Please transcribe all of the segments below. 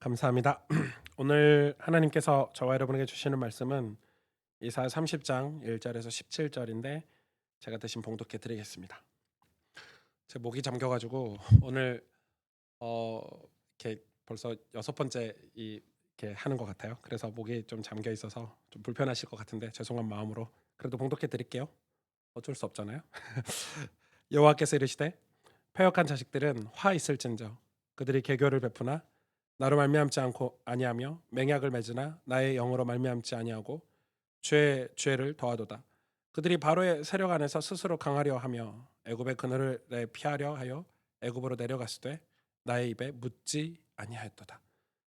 감사합니다. 오늘 하나님께서 저와 여러분에게 주시는 말씀은 이사야 30장 1절에서 17절인데 제가 대신 봉독해 드리겠습니다. 제 목이 잠겨 가지고 오늘 어 이렇게 벌써 여섯 번째 이렇게 하는 것 같아요. 그래서 목이 좀 잠겨 있어서 좀 불편하실 것 같은데 죄송한 마음으로 그래도 봉독해 드릴게요. 어쩔 수 없잖아요. 여호와께서 이르시되 패역한 자식들은 화 있을진저 그들이 계교를 베푸나 나로 말미암지 않고 아니하며 맹약을 맺으나 나의 영으로 말미암지 아니하고 죄를 더하도다. 그들이 바로의 세력 안에서 스스로 강하려 하며 애굽의 그늘에 피하려 하여 애굽으로 내려갔으되 나의 입에 묻지 아니하였도다.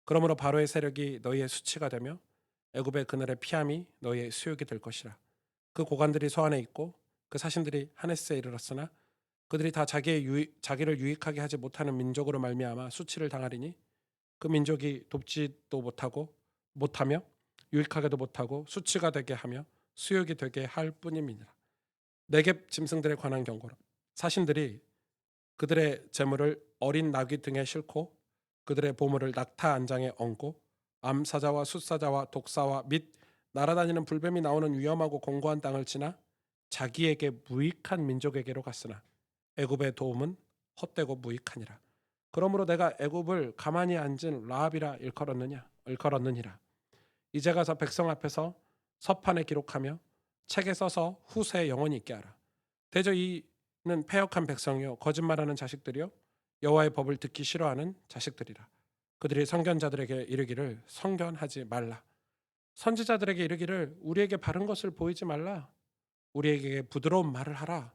그러므로 바로의 세력이 너희의 수치가 되며 애굽의 그늘에 피함이 너희의 수욕이 될 것이라. 그 고관들이 소안에 있고 그 사신들이 하네스에 이르렀으나 그들이 다 자기를 유익하게 하지 못하는 민족으로 말미암아 수치를 당하리니 그 민족이 돕지도 못하며 유익하게도 못하고 수치가 되게 하며 수욕이 되게 할 뿐입니다. 내겝 짐승들에 관한 경고로 사신들이 그들의 재물을 어린 나귀 등에 싣고 그들의 보물을 낙타 안장에 얹고 암사자와 숫사자와 독사와 및 날아다니는 불뱀이 나오는 위험하고 공고한 땅을 지나 자기에게 무익한 민족에게로 갔으나 애굽의 도움은 헛되고 무익하니라. 그러므로 내가 애굽을 가만히 앉은 라합이라 일컬었느니라. 이제 가서 백성 앞에서 서판에 기록하며 책에 써서 후세에 영원히 있게 하라. 대저 이는 패역한 백성이요 거짓말하는 자식들이요 여호와의 법을 듣기 싫어하는 자식들이라. 그들이 선견자들에게 이르기를 선견하지 말라. 선지자들에게 이르기를 우리에게 바른 것을 보이지 말라. 우리에게 부드러운 말을 하라.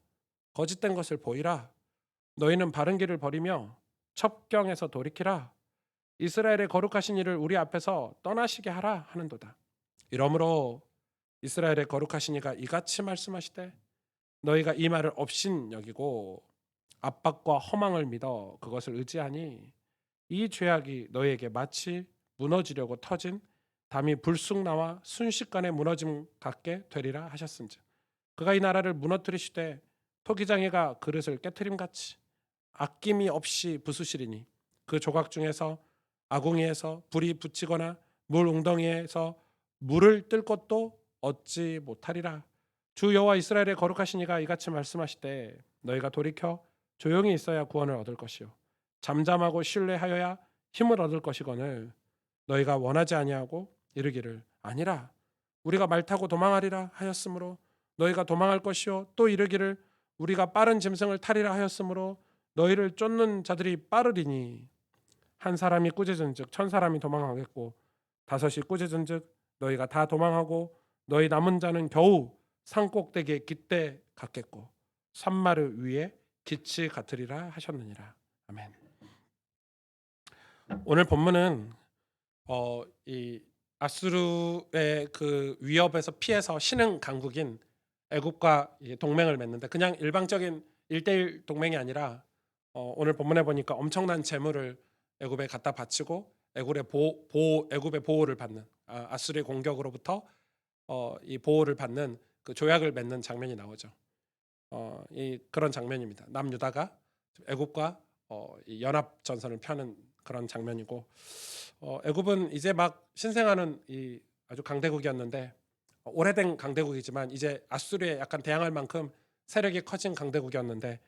거짓된 것을 보이라. 너희는 바른 길을 버리며 첩경에서 돌이키라. 이스라엘의 거룩하신 이를 우리 앞에서 떠나시게 하라 하는도다. 이러므로 이스라엘의 거룩하신 이가 이같이 말씀하시되 너희가 이 말을 업신 여기고 압박과 허망을 믿어 그것을 의지하니 이 죄악이 너희에게 마치 무너지려고 터진 담이 불쑥 나와 순식간에 무너짐 같게 되리라 하셨은즉 그가 이 나라를 무너뜨리시되 토기장이가 그릇을 깨트림 같이 아낌이 없이 부수시리니 그 조각 중에서 아궁이에서 불이 붙이거나 물 웅덩이에서 물을 뜰 것도 얻지 못하리라. 주 여호와 이스라엘의 거룩하신 이가 이같이 말씀하시되 너희가 돌이켜 조용히 있어야 구원을 얻을 것이요 잠잠하고 신뢰하여야 힘을 얻을 것이거늘 너희가 원하지 아니하고 이르기를 아니라 우리가 말 타고 도망하리라 하였으므로 너희가 도망할 것이요 또 이르기를 우리가 빠른 짐승을 타리라 하였으므로 너희를 쫓는 자들이 빠르리니 한 사람이 꾸짖은즉 천 사람이 도망하겠고 다섯이 꾸짖은즉 너희가 다 도망하고 너희 남은 자는 겨우 산 꼭대기에 깃대 같겠고 산마르 위에 기치 같으리라 하셨느니라. 아멘. 오늘 본문은 이 아수르의 그 위협에서 피해서 신흥 강국인 애굽과 동맹을 맺는데 그냥 일방적인 1대1 동맹이 아니라 오늘 본문에 보니까 엄청난 재물을 애굽에 갖다 바치고 애굽의 보호를 받는 아수르의 공격으로부터 이 보호를 받는 그 조약을 맺는 장면이 나오죠. 이 그런 장면입니다. 남유다가 애굽과 이 연합 전선을 펴는 그런 장면이고 애굽은 이제 막 신생하는 이 아주 강대국이었는데 오래된 강대국이지만 이제 아수르에 약간 대항할 만큼 세력이 커진 강대국이었는데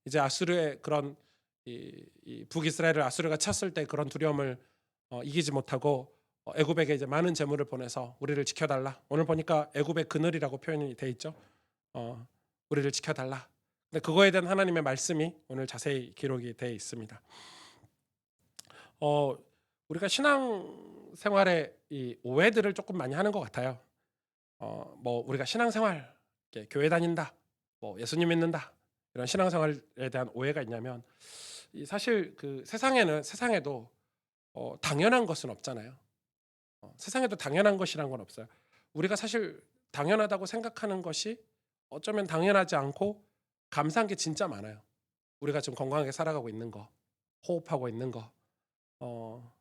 이제 아수르의 그런 이 북이스라엘을 아수르가 쳤을 때 그런 두려움을 이기지 못하고 애굽에게 이제 많은 재물을 보내서 우리를 지켜달라. 오늘 보니까 애굽의 그늘이라고 표현이 돼 있죠. 어, 우리를 지켜달라. 근데 그거에 대한 하나님의 말씀이 오늘 자세히 기록이 돼 있습니다. 어, 우리가 신앙 생활에 이 오해들을 조금 많이 하는 것 같아요. 뭐 우리가 신앙생활, 이렇게 교회 다닌다, 뭐 예수님 믿는다 이런 신앙생활에 대한 오해가 있냐면 사실 그 세상에도 당연한 것은 없잖아요. 세상에도 당연한 것이란 건 없어요. 우리가 사실 당연하다고 생각하는 것이 어쩌면 당연하지 않고 감사한 게 진짜 많아요. 우리가 지금 건강하게 살아가고 있는 거, 호흡하고 있는 거, 어,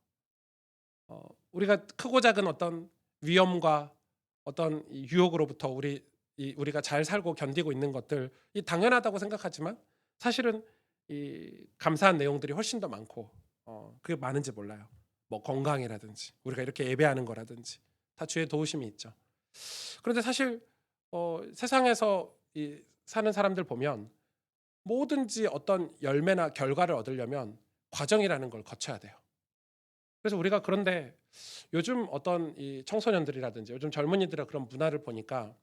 우리가 크고 작은 어떤 위험과 어떤 이 유혹으로부터 우리가 잘 살고 견디고 있는 것들 이 당연하다고 생각하지만 사실은 이 감사한 내용들이 훨씬 더 많고 그게 많은지 몰라요. 뭐 건강이라든지 우리가 이렇게 예배하는 거라든지 다 주의 도우심이 있죠. 그런데 사실 세상에서 사는 사람들 보면 뭐든지 어떤 열매나 결과를 얻으려면 과정이라는 걸 거쳐야 돼요. 그래서 우리가 그런데 요즘 어떤 이 청소년들이라든지 요즘 젊은이들의 그런 문화를 보니까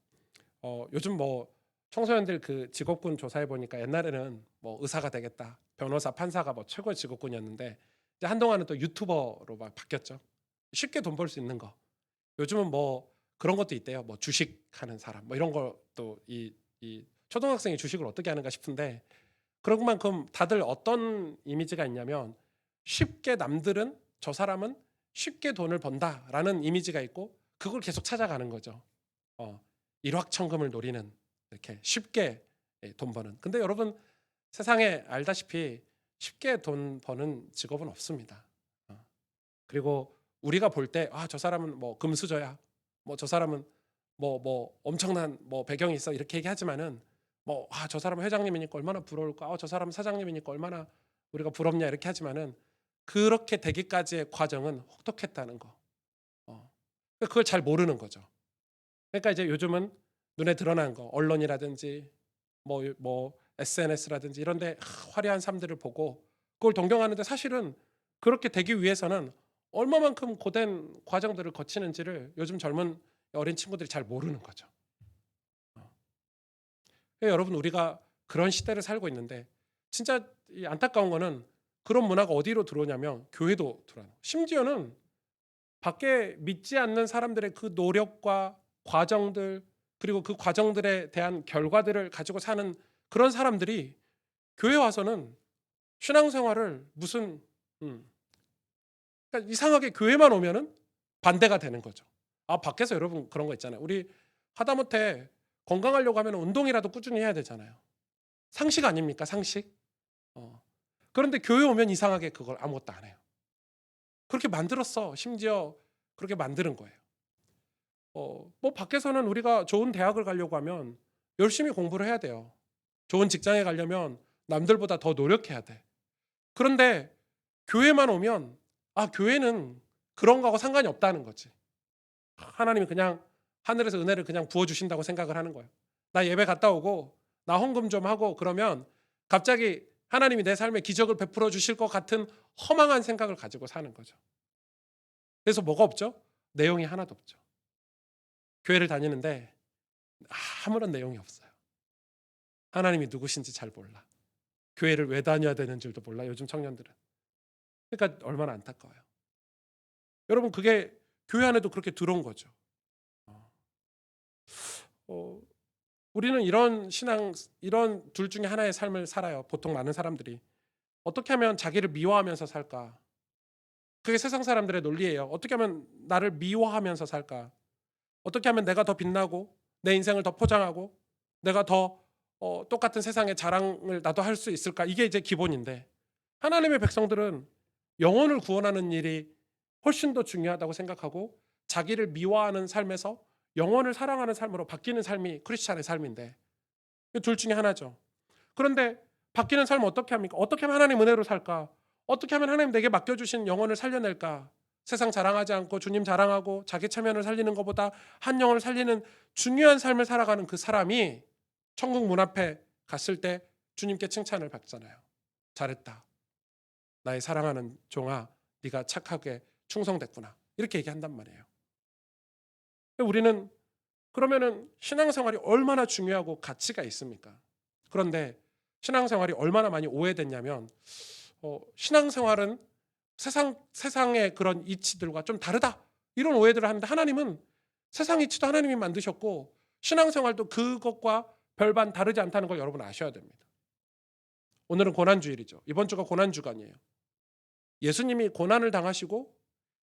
요즘 뭐 청소년들 그 직업군 조사해 보니까 옛날에는 뭐 의사가 되겠다, 변호사, 판사가 뭐 최고의 직업군이었는데 이제 한동안은 또 유튜버로 막 바뀌었죠. 쉽게 돈 벌 수 있는 거. 요즘은 뭐 그런 것도 있대요. 뭐 주식하는 사람, 뭐 이런 것도 이 초등학생이 주식을 어떻게 하는가 싶은데 그런 만큼 다들 어떤 이미지가 있냐면 쉽게 남들은 저 사람은 쉽게 돈을 번다라는 이미지가 있고 그걸 계속 찾아가는 거죠. 어, 일확천금을 노리는 이렇게 쉽게 돈 버는. 근데 여러분 세상에 알다시피 쉽게 돈 버는 직업은 없습니다. 그리고 우리가 볼 때 아, 저 사람은 뭐 금수저야. 뭐 저 사람은 뭐 엄청난 뭐 배경이 있어 이렇게 얘기하지만은 뭐 아, 저 사람은 회장님이니까 얼마나 부러울까? 저 사람은 사장님이니까 얼마나 우리가 부럽냐 이렇게 하지만은 그렇게 되기까지의 과정은 혹독했다는 거. 그걸 잘 모르는 거죠. 그러니까 이제 요즘은 눈에 드러난 거 언론이라든지 뭐 SNS라든지 이런데 화려한 삶들을 보고 그걸 동경하는데 사실은 그렇게 되기 위해서는 얼마만큼 고된 과정들을 거치는지를 요즘 젊은 어린 친구들이 잘 모르는 거죠. 그러니까 여러분 우리가 그런 시대를 살고 있는데 진짜 이 안타까운 거는 그런 문화가 어디로 들어오냐면 교회도 들어와요. 심지어는 밖에 믿지 않는 사람들의 그 노력과 과정들 그리고 그 과정들에 대한 결과들을 가지고 사는 그런 사람들이 교회 와서는 신앙생활을 무슨 그러니까 이상하게 교회만 오면은 반대가 되는 거죠. 아 밖에서 여러분 그런 거 있잖아요. 우리 하다못해 건강하려고 하면 운동이라도 꾸준히 해야 되잖아요. 상식 아닙니까 상식? 그런데 교회 오면 이상하게 그걸 아무것도 안 해요. 그렇게 만들었어. 심지어 그렇게 만드는 거예요. 뭐 밖에서는 우리가 좋은 대학을 가려고 하면 열심히 공부를 해야 돼요. 좋은 직장에 가려면 남들보다 더 노력해야 돼. 그런데 교회만 오면 아, 교회는 그런 거하고 상관이 없다는 거지. 하나님이 그냥 하늘에서 은혜를 그냥 부어 주신다고 생각을 하는 거예요. 나 예배 갔다 오고 나 헌금 좀 하고 그러면 갑자기 하나님이 내 삶에 기적을 베풀어 주실 것 같은 허망한 생각을 가지고 사는 거죠. 그래서 뭐가 없죠? 내용이 하나도 없죠. 교회를 다니는데 아무런 내용이 없어요. 하나님이 누구신지 잘 몰라. 교회를 왜 다녀야 되는 줄도 몰라 요즘 청년들은. 그러니까 얼마나 안타까워요. 여러분 그게 교회 안에도 그렇게 들어온 거죠. 어, 우리는 이런 신앙, 이런 둘 중에 하나의 삶을 살아요. 보통 많은 사람들이 어떻게 하면 자기를 미워하면서 살까? 그게 세상 사람들의 논리예요. 어떻게 하면 나를 미워하면서 살까? 어떻게 하면 내가 더 빛나고 내 인생을 더 포장하고 내가 더 똑같은 세상의 자랑을 나도 할 수 있을까? 이게 이제 기본인데 하나님의 백성들은 영혼을 구원하는 일이 훨씬 더 중요하다고 생각하고 자기를 미워하는 삶에서 영혼을 사랑하는 삶으로 바뀌는 삶이 크리스찬의 삶인데 둘 중에 하나죠. 그런데 바뀌는 삶을 어떻게 합니까? 어떻게 하면 하나님 은혜로 살까? 어떻게 하면 하나님 내게 맡겨주신 영혼을 살려낼까? 세상 자랑하지 않고 주님 자랑하고 자기 체면을 살리는 것보다 한 영혼을 살리는 중요한 삶을 살아가는 그 사람이 천국 문 앞에 갔을 때 주님께 칭찬을 받잖아요. 잘했다. 나의 사랑하는 종아, 네가 착하게 충성됐구나. 이렇게 얘기한단 말이에요. 우리는 그러면은 신앙생활이 얼마나 중요하고 가치가 있습니까? 그런데 신앙생활이 얼마나 많이 오해됐냐면 신앙생활은 세상의 그런 이치들과 좀 다르다 이런 오해들을 하는데 하나님은 세상 이치도 하나님이 만드셨고 신앙생활도 그것과 별반 다르지 않다는 걸 여러분 아셔야 됩니다. 오늘은 고난주일이죠. 이번 주가 고난주간이에요. 예수님이 고난을 당하시고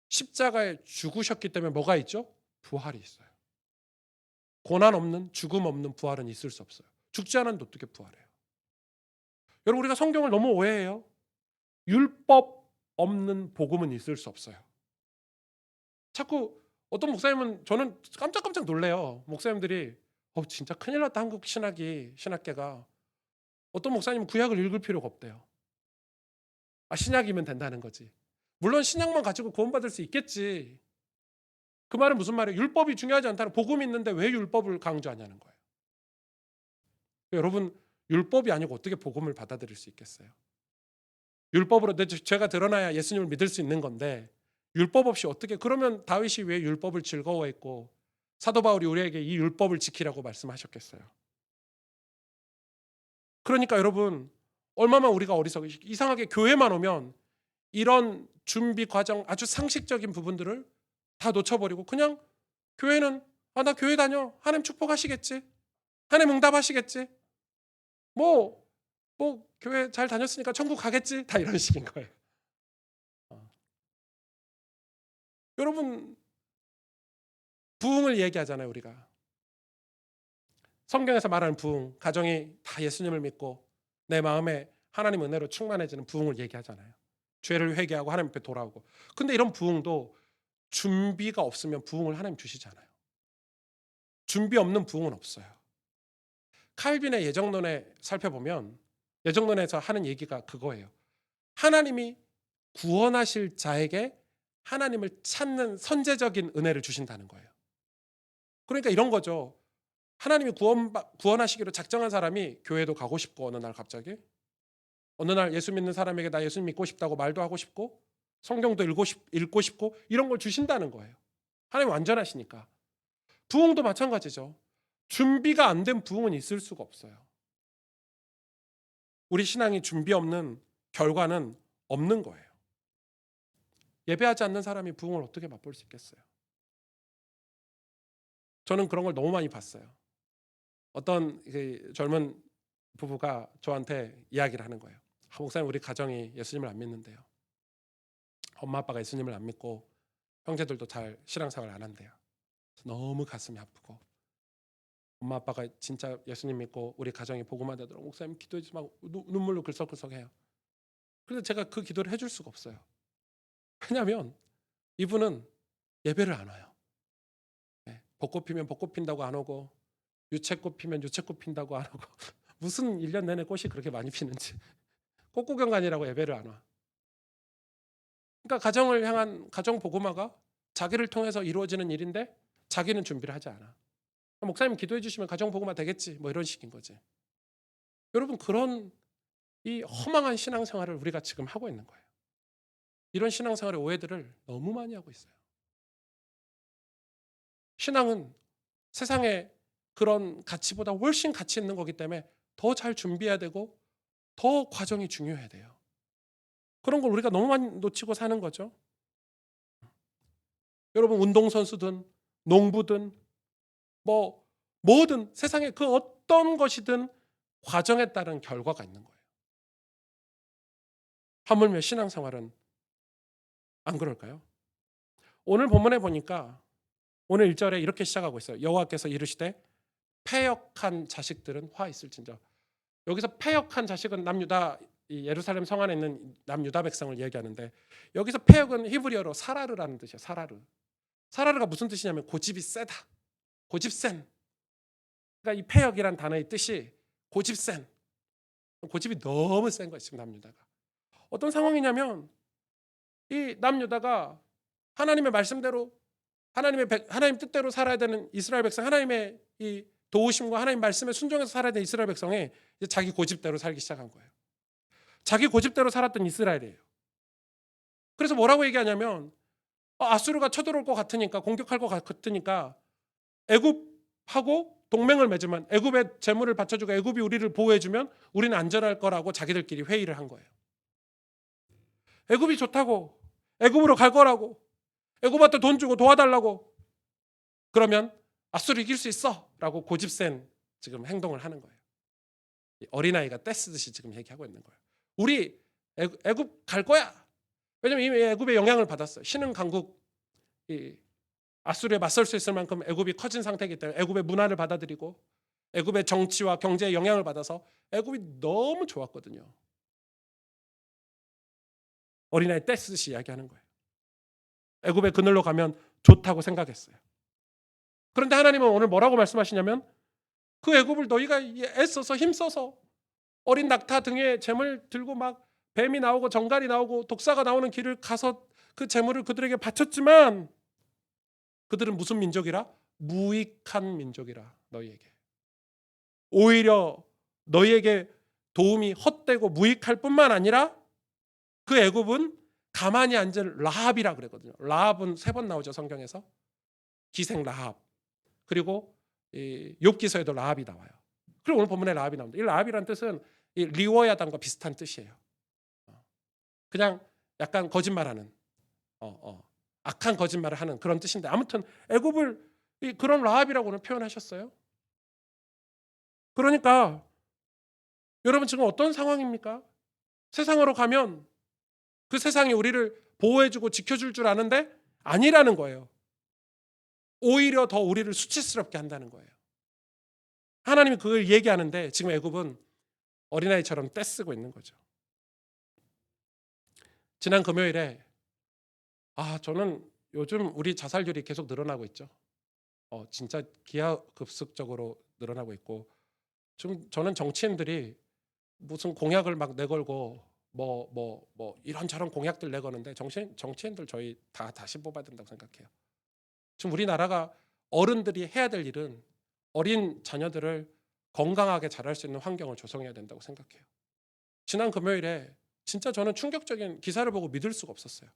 십자가에 죽으셨기 때문에 뭐가 있죠? 부활이 있어요. 고난 없는 죽음 없는 부활은 있을 수 없어요. 죽지 않았는데 어떻게 부활해요? 여러분 우리가 성경을 너무 오해해요. 율법 없는 복음은 있을 수 없어요. 자꾸 어떤 목사님은 저는 깜짝깜짝 놀래요. 목사님들이 진짜 큰일 났다 한국 신학계가. 어떤 목사님은 구약을 읽을 필요가 없대요. 신약이면 된다는 거지. 물론 신약만 가지고 구원받을 수 있겠지. 그 말은 무슨 말이에요? 율법이 중요하지 않다는, 복음이 있는데 왜 율법을 강조하냐는 거예요. 여러분, 율법이 아니고 어떻게 복음을 받아들일 수 있겠어요? 율법으로 내 죄가 드러나야 예수님을 믿을 수 있는 건데 율법 없이 어떻게, 그러면 다윗이 왜 율법을 즐거워했고 사도 바울이 우리에게 이 율법을 지키라고 말씀하셨겠어요? 그러니까 여러분, 얼마나 우리가 어리석이, 이상하게 교회만 오면 이런 준비 과정, 아주 상식적인 부분들을 다 놓쳐버리고 그냥 교회는 나 교회 다녀, 하나님 축복하시겠지, 하나님 응답하시겠지, 뭐 교회 잘 다녔으니까 천국 가겠지, 다 이런 식인 거예요. 여러분, 부흥을 얘기하잖아요. 우리가 성경에서 말하는 부흥, 가정이 다 예수님을 믿고 내 마음에 하나님 은혜로 충만해지는 부흥을 얘기하잖아요. 죄를 회개하고 하나님 앞에 돌아오고. 근데 이런 부흥도 준비가 없으면 부흥을 하나님 주시잖아요. 준비 없는 부흥은 없어요. 칼빈의 예정론에 살펴보면 예정론에서 하는 얘기가 그거예요. 하나님이 구원하실 자에게 하나님을 찾는 선제적인 은혜를 주신다는 거예요. 그러니까 이런 거죠. 하나님이 구원하시기로 작정한 사람이 교회도 가고 싶고, 어느 날 갑자기 어느 날 예수 믿는 사람에게 나 예수 믿고 싶다고 말도 하고 싶고 성경도 읽고 싶고 이런 걸 주신다는 거예요. 하나님 완전하시니까. 부흥도 마찬가지죠. 준비가 안 된 부흥은 있을 수가 없어요. 우리 신앙이 준비 없는 결과는 없는 거예요. 예배하지 않는 사람이 부흥을 어떻게 맛볼 수 있겠어요? 저는 그런 걸 너무 많이 봤어요. 어떤 젊은 부부가 저한테 이야기를 하는 거예요. 목사님, 우리 가정이 예수님을 안 믿는데요. 엄마 아빠가 예수님을 안 믿고 형제들도 잘 신앙생활 안 한대요. 너무 가슴이 아프고, 엄마 아빠가 진짜 예수님 믿고 우리 가정이 복음만 되도록 목사님 기도해 주시면 눈물로 글썩글썩해요. 그런데 제가 그 기도를 해줄 수가 없어요. 왜냐하면 이분은 예배를 안 와요. 벚꽃 피면 벚꽃 핀다고 안 오고, 유채꽃 피면 유채꽃 핀다고 안 오고 무슨 1년 내내 꽃이 그렇게 많이 피는지, 꽃구경간이라고 예배를 안 와. 그러니까 가정을 향한 가정 복음화가 자기를 통해서 이루어지는 일인데 자기는 준비를 하지 않아. 목사님 기도해 주시면 가정 복음화 되겠지, 뭐 이런 식인 거지. 여러분, 그런 이 허망한 신앙생활을 우리가 지금 하고 있는 거예요. 이런 신앙생활의 오해들을 너무 많이 하고 있어요. 신앙은 세상의 그런 가치보다 훨씬 가치 있는 거기 때문에 더 잘 준비해야 되고 더 과정이 중요해야 돼요. 그런 걸 우리가 너무 많이 놓치고 사는 거죠. 여러분, 운동선수든 농부든 뭐든 세상에 그 어떤 것이든 과정에 따른 결과가 있는 거예요. 하물며 신앙생활은 안 그럴까요? 오늘 본문에 보니까 오늘 1절에 이렇게 시작하고 있어요. 여호와께서 이르시되 패역한 자식들은 화 있을진저. 여기서 패역한 자식은 남유다, 이 예루살렘 성 안에 있는 남유다 백성을 얘기하는데, 여기서 패역은 히브리어로 사라르라는 뜻이에요. 사라르. 사라르가 무슨 뜻이냐면 고집이 세다, 고집 센. 그러니까 이 패역이란 단어의 뜻이 고집 센, 고집이 너무 센 거예요. 지금 남유다가 어떤 상황이냐면, 이 남유다가 하나님의 말씀대로 하나님 뜻대로 살아야 되는 이스라엘 백성, 하나님의 이 도우심과 하나님 말씀에 순종해서 살아야 되는 이스라엘 백성이 이제 자기 고집대로 살기 시작한 거예요. 자기 고집대로 살았던 이스라엘이에요. 그래서 뭐라고 얘기하냐면, 아수르가 쳐들어올 것 같으니까, 공격할 것 같으니까 애굽하고 동맹을 맺으면, 애굽의 재물을 받쳐주고 애굽이 우리를 보호해주면 우리는 안전할 거라고 자기들끼리 회의를 한 거예요. 애굽이 좋다고, 애굽으로 갈 거라고, 애굽한테 돈 주고 도와달라고, 그러면 아수르 이길 수 있어 라고 고집센 지금 행동을 하는 거예요. 어린아이가 떼쓰듯이 지금 얘기하고 있는 거예요. 우리 애굽 갈 거야. 왜냐면 이미 애굽의 영향을 받았어요. 신흥 강국 아수르에 맞설 수 있을 만큼 애굽이 커진 상태이기 때문에 애굽의 문화를 받아들이고 애굽의 정치와 경제에 영향을 받아서 애굽이 너무 좋았거든요. 어린아이 떼쓰듯이 이야기하는 거예요. 애굽의 그늘로 가면 좋다고 생각했어요. 그런데 하나님은 오늘 뭐라고 말씀하시냐면, 그 애굽을 너희가 애써서 힘써서 어린 낙타 등에 잼을 들고 막 뱀이 나오고 정갈이 나오고 독사가 나오는 길을 가서 그 재물을 그들에게 바쳤지만 그들은 무슨 민족이라? 무익한 민족이라 너희에게. 오히려 너희에게 도움이 헛되고 무익할 뿐만 아니라 그 애굽은 가만히 앉은 라합이라 그랬거든요. 라합은 3번 나오죠, 성경에서. 기생 라합. 그리고 욥기서에도 라합이 나와요. 그리고 오늘 본문에 라합이 나옵니다. 이 라합이라는 뜻은 이 리워야단과 비슷한 뜻이에요. 그냥 약간 거짓말하는, 악한 거짓말을 하는 그런 뜻인데, 아무튼 애굽을 그런 라합이라고 오늘 표현하셨어요. 그러니까 여러분 지금 어떤 상황입니까? 세상으로 가면 그 세상이 우리를 보호해주고 지켜줄 줄 아는데 아니라는 거예요. 오히려 더 우리를 수치스럽게 한다는 거예요. 하나님이 그걸 얘기하는데 지금 애굽은 어린아이처럼 떼쓰고 있는 거죠. 지난 금요일에 저는 요즘 우리 자살률이 계속 늘어나고 있죠. 진짜 기하급수적으로 늘어나고 있고, 지금 저는 정치인들이 무슨 공약을 막 내걸고 뭐 이런저런 공약들 내거는데 정치인들 저희 다 다시 뽑아야 된다고 생각해요. 지금 우리나라가 어른들이 해야 될 일은 어린 자녀들을 건강하게 자랄 수 있는 환경을 조성해야 된다고 생각해요. 지난 금요일에 진짜 저는 충격적인 기사를 보고 믿을 수가 없었어요.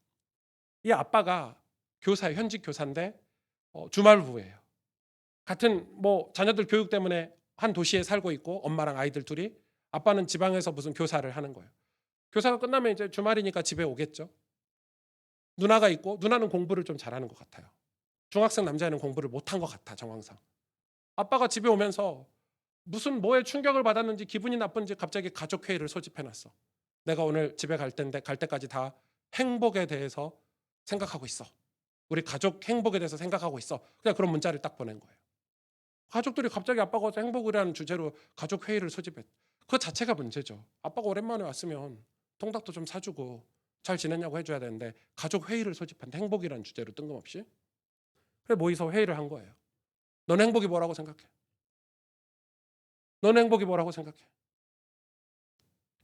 이 아빠가 현직 교사인데 주말부예요. 같은 자녀들 교육 때문에 한 도시에 살고 있고 엄마랑 아이들 둘이, 아빠는 지방에서 무슨 교사를 하는 거예요. 교사가 끝나면 이제 주말이니까 집에 오겠죠. 누나가 있고 누나는 공부를 좀 잘하는 것 같아요. 중학생 남자애는 공부를 못한 것 같아, 정황상. 아빠가 집에 오면서 무슨 뭐에 충격을 받았는지 기분이 나쁜지 갑자기 가족회의를 소집해놨어. 내가 오늘 집에 갈 때까지 다 행복에 대해서 생각하고 있어. 우리 가족 행복에 대해서 생각하고 있어. 그냥 그런 문자를 딱 보낸 거예요. 가족들이 갑자기 아빠가 행복이라는 주제로 가족회의를 소집했. 그 자체가 문제죠. 아빠가 오랜만에 왔으면 통닭도 좀 사주고 잘 지냈냐고 해줘야 되는데 가족회의를 소집한데 행복이라는 주제로 뜬금없이. 그래 모이서 회의를 한 거예요. 넌 행복이 뭐라고 생각해? 넌 행복이 뭐라고 생각해?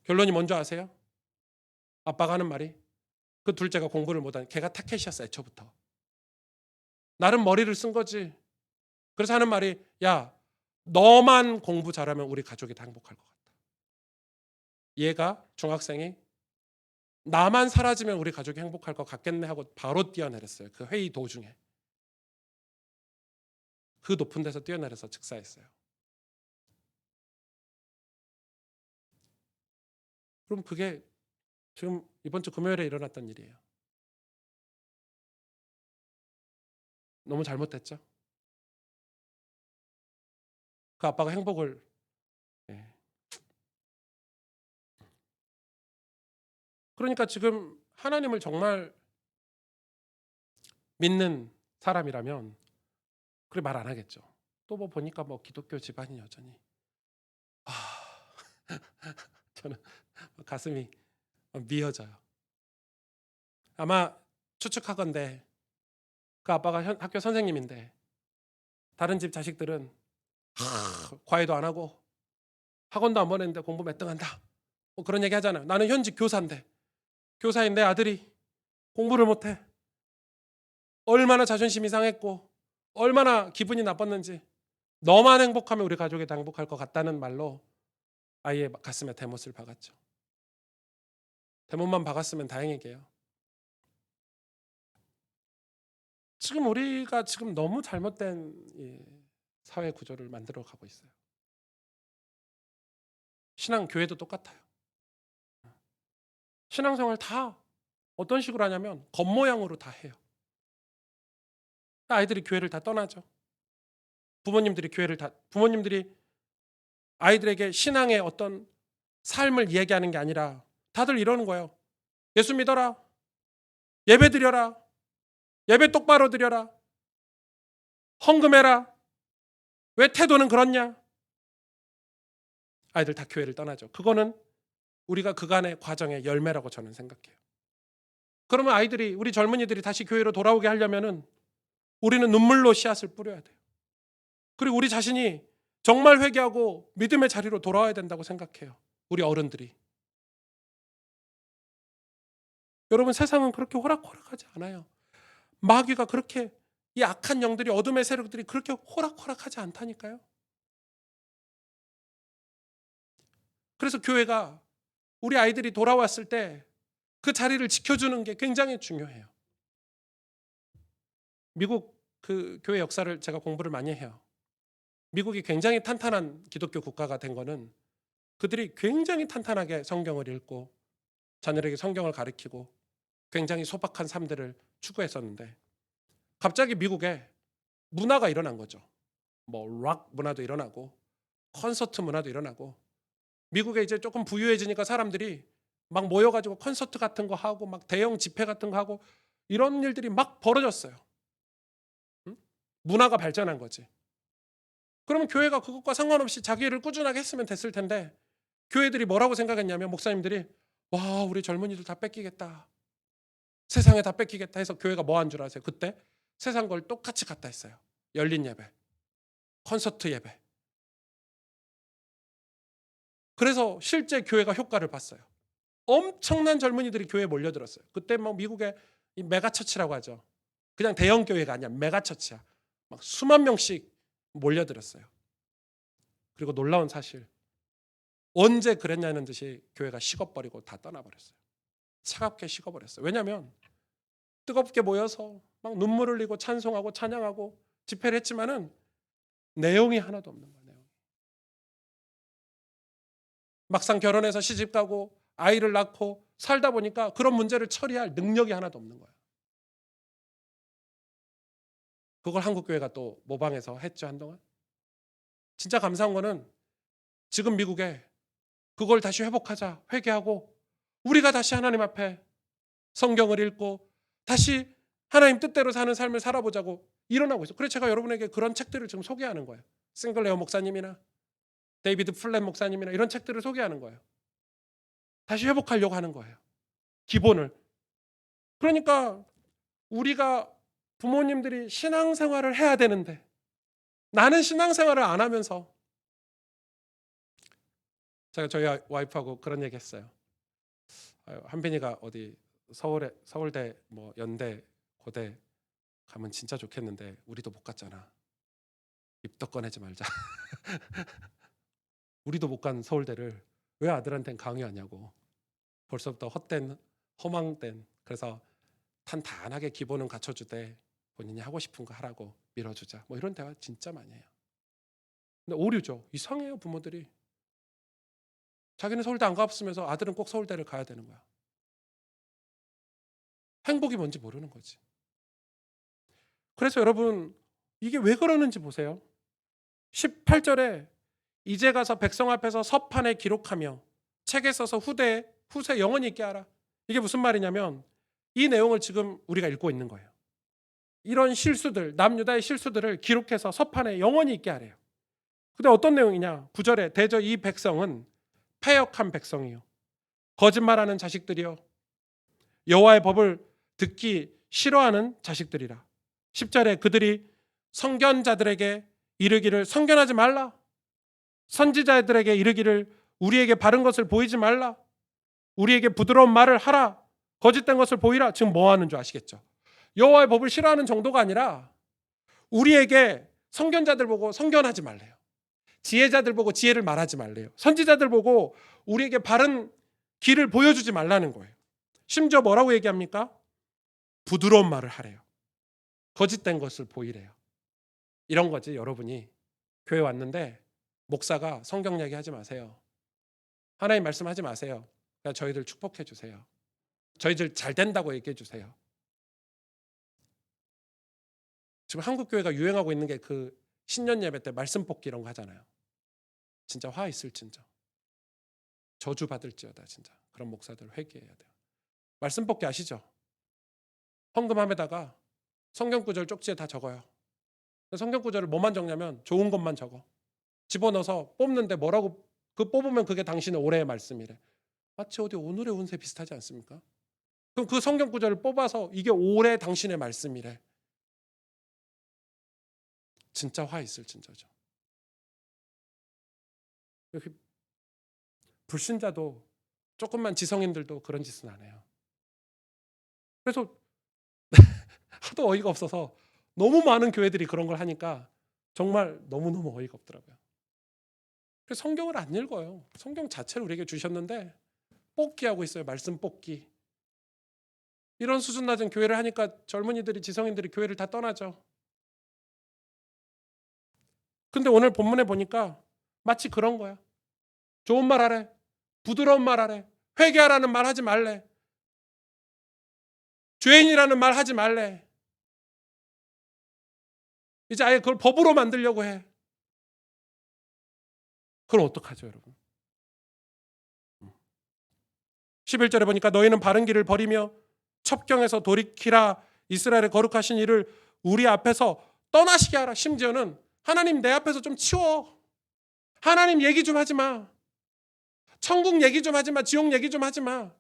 결론이 뭔지 아세요? 아빠가 하는 말이, 그 둘째가 공부를 못하는, 걔가 타켓이었어 애초부터. 나름 머리를 쓴 거지. 그래서 하는 말이, 야 너만 공부 잘하면 우리 가족이 다 행복할 것 같다. 얘가 중학생이 나만 사라지면 우리 가족이 행복할 것 같겠네 하고 바로 뛰어내렸어요. 그 회의 도중에. 그 높은 데서 뛰어내려서 즉사했어요. 그럼 그게 지금 이번 주 금요일에 일어났던 일이에요. 너무 잘못됐죠? 그 아빠가 행복을, 예. 그러니까 지금 하나님을 정말 믿는 사람이라면 그래 말 안 하겠죠. 또 보니까 기독교 집안이 여전히 저는 가슴이 미어져요. 아마 추측하건대 그 아빠가 학교 선생님인데 다른 집 자식들은 과외도 안 하고 학원도 안 보냈는데 공부 몇 등 한다, 그런 얘기 하잖아요. 나는 현직 교사인데, 교사인 내 아들이 공부를 못해. 얼마나 자존심이 상했고 얼마나 기분이 나빴는지. 너만 행복하면 우리 가족이 다 행복할 것 같다는 말로 아이의 가슴에 대못을 박았죠. 대못만 박았으면 다행이게요. 지금 우리가 지금 너무 잘못된 사회 구조를 만들어 가고 있어요. 신앙 교회도 똑같아요. 신앙생활 다 어떤 식으로 하냐면 겉모양으로 다 해요. 아이들이 교회를 다 떠나죠. 부모님들이 아이들에게 신앙의 어떤 삶을 이야기하는 게 아니라 다들 이러는 거예요. 예수 믿어라. 예배 드려라. 예배 똑바로 드려라. 헌금해라. 왜 태도는 그렇냐? 아이들 다 교회를 떠나죠. 그거는 우리가 그간의 과정의 열매라고 저는 생각해요. 그러면 우리 젊은이들이 다시 교회로 돌아오게 하려면은 우리는 눈물로 씨앗을 뿌려야 돼요. 그리고 우리 자신이 정말 회개하고 믿음의 자리로 돌아와야 된다고 생각해요. 우리 어른들이. 여러분, 세상은 그렇게 호락호락하지 않아요. 마귀가 그렇게, 이 악한 영들이, 어둠의 세력들이 그렇게 호락호락하지 않다니까요. 그래서 교회가, 우리 아이들이 돌아왔을 때 그 자리를 지켜주는 게 굉장히 중요해요. 미국 그 교회 역사를 제가 공부를 많이 해요. 미국이 굉장히 탄탄한 기독교 국가가 된 거는 그들이 굉장히 탄탄하게 성경을 읽고 자녀에게 성경을 가르치고 굉장히 소박한 삶들을 추구했었는데, 갑자기 미국에 문화가 일어난 거죠. 뭐 락 문화도 일어나고 콘서트 문화도 일어나고, 미국에 이제 조금 부유해지니까 사람들이 막 모여가지고 콘서트 같은 거 하고 막 대형 집회 같은 거 하고 이런 일들이 막 벌어졌어요. 응? 문화가 발전한 거지. 그러면 교회가 그것과 상관없이 자기 일을 꾸준하게 했으면 됐을 텐데, 교회들이 뭐라고 생각했냐면, 목사님들이 와, 우리 젊은이들 다 뺏기겠다, 세상에 다 뺏기겠다 해서 교회가 뭐 한 줄 아세요? 그때 세상 걸 똑같이 갖다 했어요. 열린 예배, 콘서트 예배. 그래서 실제 교회가 효과를 봤어요. 엄청난 젊은이들이 교회에 몰려들었어요. 그때 막 미국의 이 메가처치라고 하죠. 그냥 대형 교회가 아니야. 메가처치야. 막 수만 명씩 몰려들었어요. 그리고 놀라운 사실, 언제 그랬냐는 듯이 교회가 식어버리고 다 떠나버렸어요. 차갑게 식어버렸어요. 왜냐하면 뜨겁게 모여서 막 눈물 흘리고 찬송하고 찬양하고 집회를 했지만은 내용이 하나도 없는 거예요. 내용이. 막상 결혼해서 시집 가고 아이를 낳고 살다 보니까 그런 문제를 처리할 능력이 하나도 없는 거예요. 그걸 한국교회가 또 모방해서 했죠, 한동안. 진짜 감사한 거는 지금 미국에 그걸 다시 회복하자 회개하고 우리가 다시 하나님 앞에 성경을 읽고 다시 하나님 뜻대로 사는 삶을 살아보자고 일어나고 있어요. 그래서 제가 여러분에게 그런 책들을 지금 소개하는 거예요. 싱글레어 목사님이나 데이비드 플랫 목사님이나 이런 책들을 소개하는 거예요. 다시 회복하려고 하는 거예요. 기본을. 그러니까 우리가, 부모님들이 신앙생활을 해야 되는데 나는 신앙생활을 안 하면서, 제가 저희 와이프하고 그런 얘기 했어요. 한빈이가 어디 서울대 뭐 연대 고대 가면 진짜 좋겠는데 우리도 못 갔잖아. 입덕 꺼내지 말자. 우리도 못 간 서울대를 왜 아들한테는 강요하냐고. 벌써부터 헛된 허망된, 그래서 탄탄하게 기본은 갖춰주되 본인이 하고 싶은 거 하라고 밀어주자. 뭐 이런 대화 진짜 많이 해요. 근데 오류죠. 이상해요, 부모들이. 자기는 서울대 안 가봤으면서 아들은 꼭 서울대를 가야 되는 거야. 행복이 뭔지 모르는 거지. 그래서 여러분, 이게 왜 그러는지 보세요. 18절에 이제 가서 백성 앞에서 서판에 기록하며 책에 써서 후세 영원히 있게 하라. 이게 무슨 말이냐면, 이 내용을 지금 우리가 읽고 있는 거예요. 이런 실수들, 남유다의 실수들을 기록해서 서판에 영원히 있게 하래요. 근데 어떤 내용이냐? 9절에 대저 이 백성은 패역한 백성이요, 거짓말하는 자식들이요, 여호와의 법을 듣기 싫어하는 자식들이라. 10절에 그들이 선견자들에게 이르기를 선견하지 말라, 선지자들에게 이르기를 우리에게 바른 것을 보이지 말라, 우리에게 부드러운 말을 하라, 거짓된 것을 보이라. 지금 뭐 하는 줄 아시겠죠? 여호와의 법을 싫어하는 정도가 아니라 우리에게 선견자들 보고 선견하지 말래요. 지혜자들 보고 지혜를 말하지 말래요. 선지자들 보고 우리에게 바른 길을 보여주지 말라는 거예요. 심지어 뭐라고 얘기합니까? 부드러운 말을 하래요. 거짓된 것을 보이래요. 이런 거지. 여러분이 교회 왔는데 목사가 성경 얘기하지 마세요. 하나님 말씀하지 마세요. 그냥 저희들 축복해 주세요. 저희들 잘 된다고 얘기해 주세요. 지금 한국 교회가 유행하고 있는 게 그 신년 예배 때 말씀 뽑기 이런 거 하잖아요. 진짜 화 있을진저, 저주 받을지어다. 진짜 그런 목사들 회개해야 돼요. 말씀 뽑기 아시죠? 헌금함에다가 성경 구절 쪽지에 다 적어요. 성경 구절을 뭐만 적냐면 좋은 것만 적어. 집어넣어서 뽑는데 뭐라고, 그 뽑으면 그게 당신의 올해의 말씀이래. 마치 어디 오늘의 운세 비슷하지 않습니까? 그럼 그 성경 구절을 뽑아서 이게 올해 당신의 말씀이래. 진짜 화 있을 진짜죠. 불신자도, 조금만 지성인들도 그런 짓은 안 해요. 그래서 하도 어이가 없어서 너무 많은 교회들이 그런 걸 하니까 정말 너무너무 어이가 없더라고요. 그래서 성경을 안 읽어요. 성경 자체를 우리에게 주셨는데 뽑기하고 있어요. 말씀 뽑기. 이런 수준 낮은 교회를 하니까 젊은이들이, 지성인들이 교회를 다 떠나죠. 근데 오늘 본문에 보니까 마치 그런 거야. 좋은 말 하래. 부드러운 말 하래. 회개하라는 말 하지 말래. 죄인이라는 말 하지 말래. 이제 아예 그걸 법으로 만들려고 해. 그럼 어떡하죠, 여러분? 11절에 보니까 너희는 바른 길을 버리며 첩경에서 돌이키라. 이스라엘의 거룩하신 이를 우리 앞에서 떠나시게 하라. 심지어는 하나님 내 앞에서 좀 치워. 하나님 얘기 좀 하지 마. 천국 얘기 좀 하지 마. 지옥 얘기 좀 하지 마.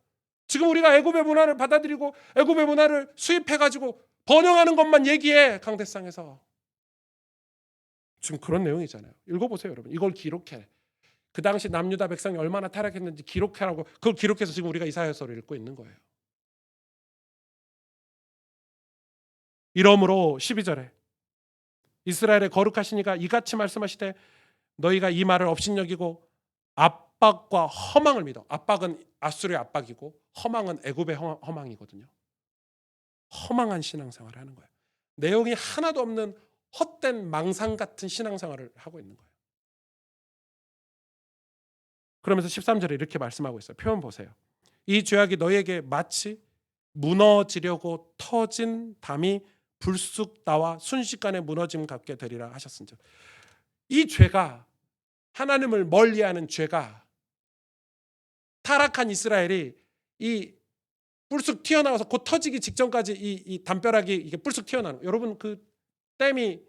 지금 우리가 애굽의 문화를 받아들이고 애굽의 문화를 수입해가지고 번영하는 것만 얘기해. 강대상에서. 지금 그런 내용이잖아요. 읽어보세요, 여러분. 이걸 기록해. 그 당시 남유다 백성이 얼마나 타락했는지 기록하라고, 그걸 기록해서 지금 우리가 이사야서를 읽고 있는 거예요. 이러므로 12절에 이스라엘의 거룩하신 이가 이같이 말씀하시되 너희가 이 말을 업신여기고 압박과 허망을 믿어. 압박은 아수르의 압박이고 허망은 애굽의 허망이거든요. 허망한 신앙생활을 하는 거예요. 내용이 하나도 없는 헛된 망상 같은 신앙생활을 하고 있는 거예요. 그러면서 13절에 이렇게 말씀하고 있어요. 표현 보세요. 이 죄악이 너희에게 마치 무너지려고 터진 담이 불쑥 나와 순식간에 무너짐 같게 되리라 하셨은즉. 이 죄가, 하나님을 멀리하는 죄가, 타락한 이스라엘이 이 불쑥 튀어나와서 곧 터지기 직전까지 이 담벼락이 이게 불쑥 튀어나오는 거예요. 여러분 그 댐이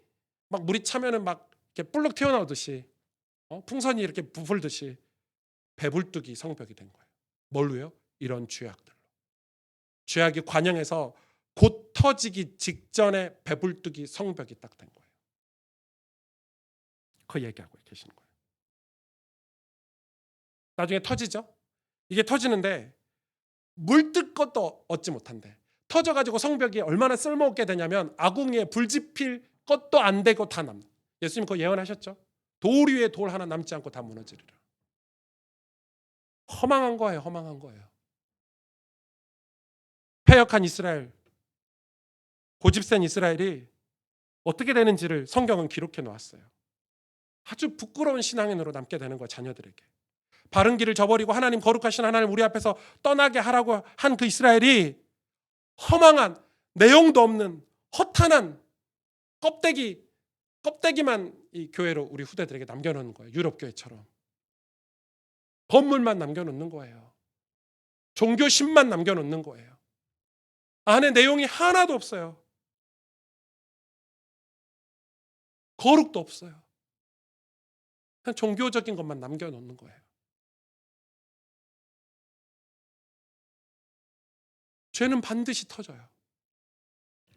막 물이 차면은 막 이렇게 불룩 튀어나오듯이 풍선이 이렇게 부풀듯이 배불뚝이 성벽이 된 거예요. 뭘로요? 이런 죄악들로. 죄악이 관영해서 곧 터지기 직전에 배불뚝이 성벽이 딱 된 거예요. 그 얘기하고 계시는 거예요. 나중에 터지죠? 이게 터지는데 물뜰 것도 얻지 못한대. 터져가지고 성벽이 얼마나 쓸모없게 되냐면 아궁이에 불 지필 것도 안 되고 다 남는. 예수님 그거 예언하셨죠? 돌 위에 돌 하나 남지 않고 다 무너지리라. 허망한 거예요. 허망한 거예요. 패역한 이스라엘, 고집센 이스라엘이 어떻게 되는지를 성경은 기록해 놓았어요. 아주 부끄러운 신앙인으로 남게 되는 거예요. 자녀들에게. 바른 길을 저버리고 하나님, 거룩하신 하나님 우리 앞에서 떠나게 하라고 한 그 이스라엘이 허망한, 내용도 없는 허탄한 껍데기만 이 교회로 우리 후대들에게 남겨놓는 거예요. 유럽 교회처럼. 건물만 남겨놓는 거예요. 종교심만 남겨놓는 거예요. 안에 내용이 하나도 없어요. 거룩도 없어요. 그냥 종교적인 것만 남겨놓는 거예요. 죄는 반드시 터져요.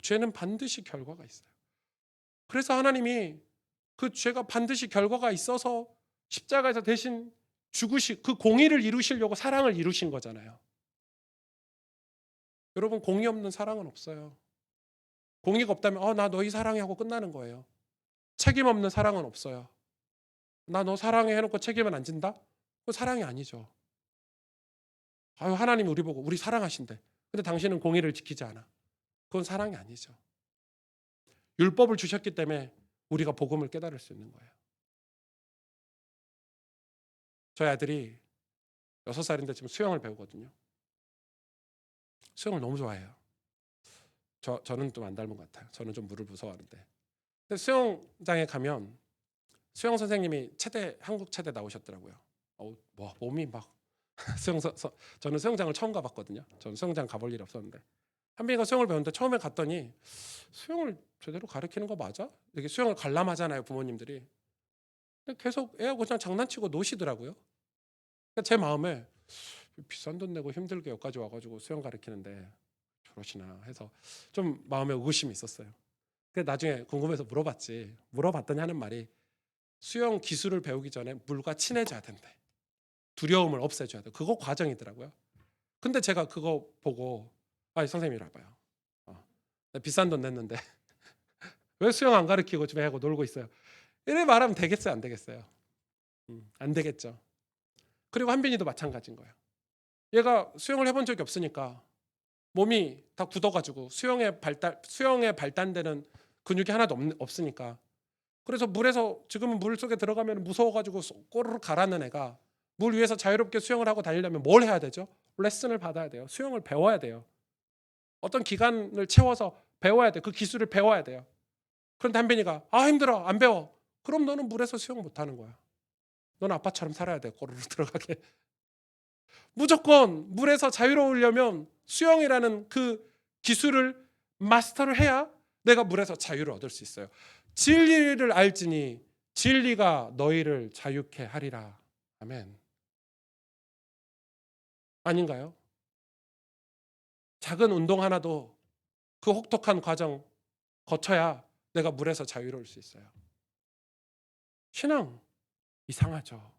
죄는 반드시 결과가 있어요. 그래서 하나님이 그 죄가 반드시 결과가 있어서 십자가에서 대신 그 공의를 이루시려고 사랑을 이루신 거잖아요. 여러분 공의 없는 사랑은 없어요. 공의가 없다면 나 너희 사랑해 하고 끝나는 거예요. 책임 없는 사랑은 없어요. 나 너 사랑해 해놓고 책임은 안 진다? 그거 사랑이 아니죠. 하나님이 우리 보고 우리 사랑하신대. 근데 당신은 공의를 지키지 않아. 그건 사랑이 아니죠. 율법을 주셨기 때문에 우리가 복음을 깨달을 수 있는 거예요. 저희 아들이 6살인데 지금 수영을 배우거든요. 수영을 너무 좋아해요. 저는 좀 안 닮은 것 같아요. 저는 좀 물을 무서워하는데. 근데 수영장에 가면 수영 선생님이 한국 체대 나오셨더라고요. 몸이 막 저는 수영장을 처음 가봤거든요. 저는 수영장 가볼 일이 없었는데 한빈이가 수영을 배우는데 처음에 갔더니 수영을 제대로 가르치는 거 맞아? 이렇게 수영을 관람하잖아요, 부모님들이. 근데 계속 애하고 그냥 장난치고 노시더라고요. 그러니까 제 마음에 비싼 돈 내고 힘들게 여기까지 와가지고 수영 가르치는데 저러시나 해서 좀 마음에 의구심이 있었어요. 근데 나중에 궁금해서 물어봤더니 하는 말이 수영 기술을 배우기 전에 물과 친해져야 된대. 두려움을 없애줘야 돼. 그거 과정이더라고요. 근데 제가 그거 보고 아, 선생님 이리 와봐요. 나 비싼 돈 냈는데 왜 수영 안 가르치고 집에 하고 놀고 있어요? 이래 말하면 되겠어요, 안 되겠어요? 안 되겠죠. 그리고 한빈이도 마찬가지인 거예요. 얘가 수영을 해본 적이 없으니까 몸이 다 굳어가지고 수영에 발달되는 근육이 하나도 없으니까. 그래서 물에서 지금은 물 속에 들어가면 무서워가지고 꼬르륵 가라는 애가 물 위에서 자유롭게 수영을 하고 다니려면 뭘 해야 되죠? 레슨을 받아야 돼요. 수영을 배워야 돼요. 어떤 기간을 채워서 배워야 돼. 그 기술을 배워야 돼요. 그런데 한빈이가 힘들어 안 배워. 그럼 너는 물에서 수영 못하는 거야. 너는 아빠처럼 살아야 돼. 꼬르륵 들어가게. 무조건 물에서 자유로우려면 수영이라는 그 기술을 마스터를 해야 내가 물에서 자유를 얻을 수 있어요. 진리를 알지니 진리가 너희를 자유케 하리라. 아멘. 아닌가요? 작은 운동 하나도 그 혹독한 과정 거쳐야 내가 물에서 자유로울 수 있어요. 신앙 이상하죠.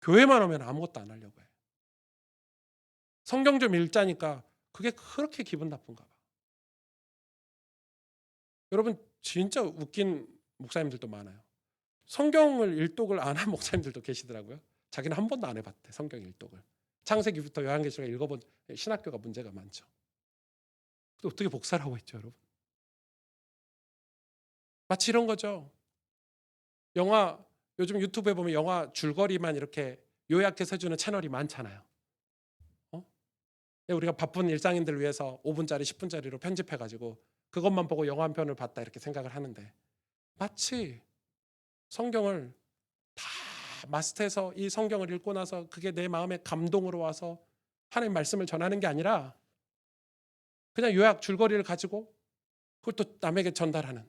교회만 오면 아무것도 안 하려고 해요. 성경 좀 읽자니까 그게 그렇게 기분 나쁜가 봐. 여러분 진짜 웃긴 목사님들도 많아요. 성경을 일독을 안 한 목사님들도 계시더라고요. 자기는 한 번도 안 해봤대, 성경 일독을. 창세기부터 요한계시록 읽어본 신학교가 문제가 많죠. 근데 어떻게 복사를 하고 있죠, 여러분? 마치 이런 거죠. 영화 요즘 유튜브에 보면 영화 줄거리만 이렇게 요약해서 해주는 채널이 많잖아요. 우리가 바쁜 일상인들을 위해서 5분짜리 10분짜리로 편집해가지고 그것만 보고 영화 한 편을 봤다 이렇게 생각을 하는데, 마치 성경을 다 마스터해서 이 성경을 읽고 나서 그게 내 마음에 감동으로 와서 하나님 말씀을 전하는 게 아니라 그냥 요약 줄거리를 가지고 그것도 남에게 전달하는,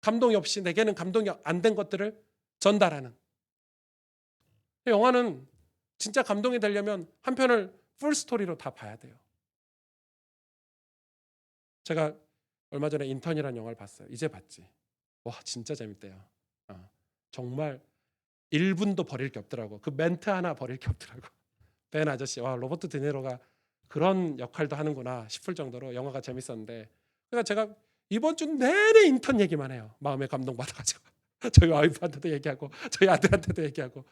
감동이 없이 내게는 감동이 안 된 것들을 전달하는. 영화는 진짜 감동이 되려면 한 편을 풀스토리로 다 봐야 돼요. 제가 얼마 전에 인턴이라는 영화를 봤어요. 이제 봤지. 와, 진짜 재밌대요. 정말 1분도 버릴 게 없더라고. 그 멘트 하나 버릴 게 없더라고. 벤 아저씨, 와, 로버트 드니로가 그런 역할도 하는구나 싶을 정도로 영화가 재밌었는데, 그러니까 제가 이번 주 내내 인턴 얘기만 해요. 마음에 감동받아가지고 저희 와이프한테도 얘기하고 저희 아들한테도 얘기하고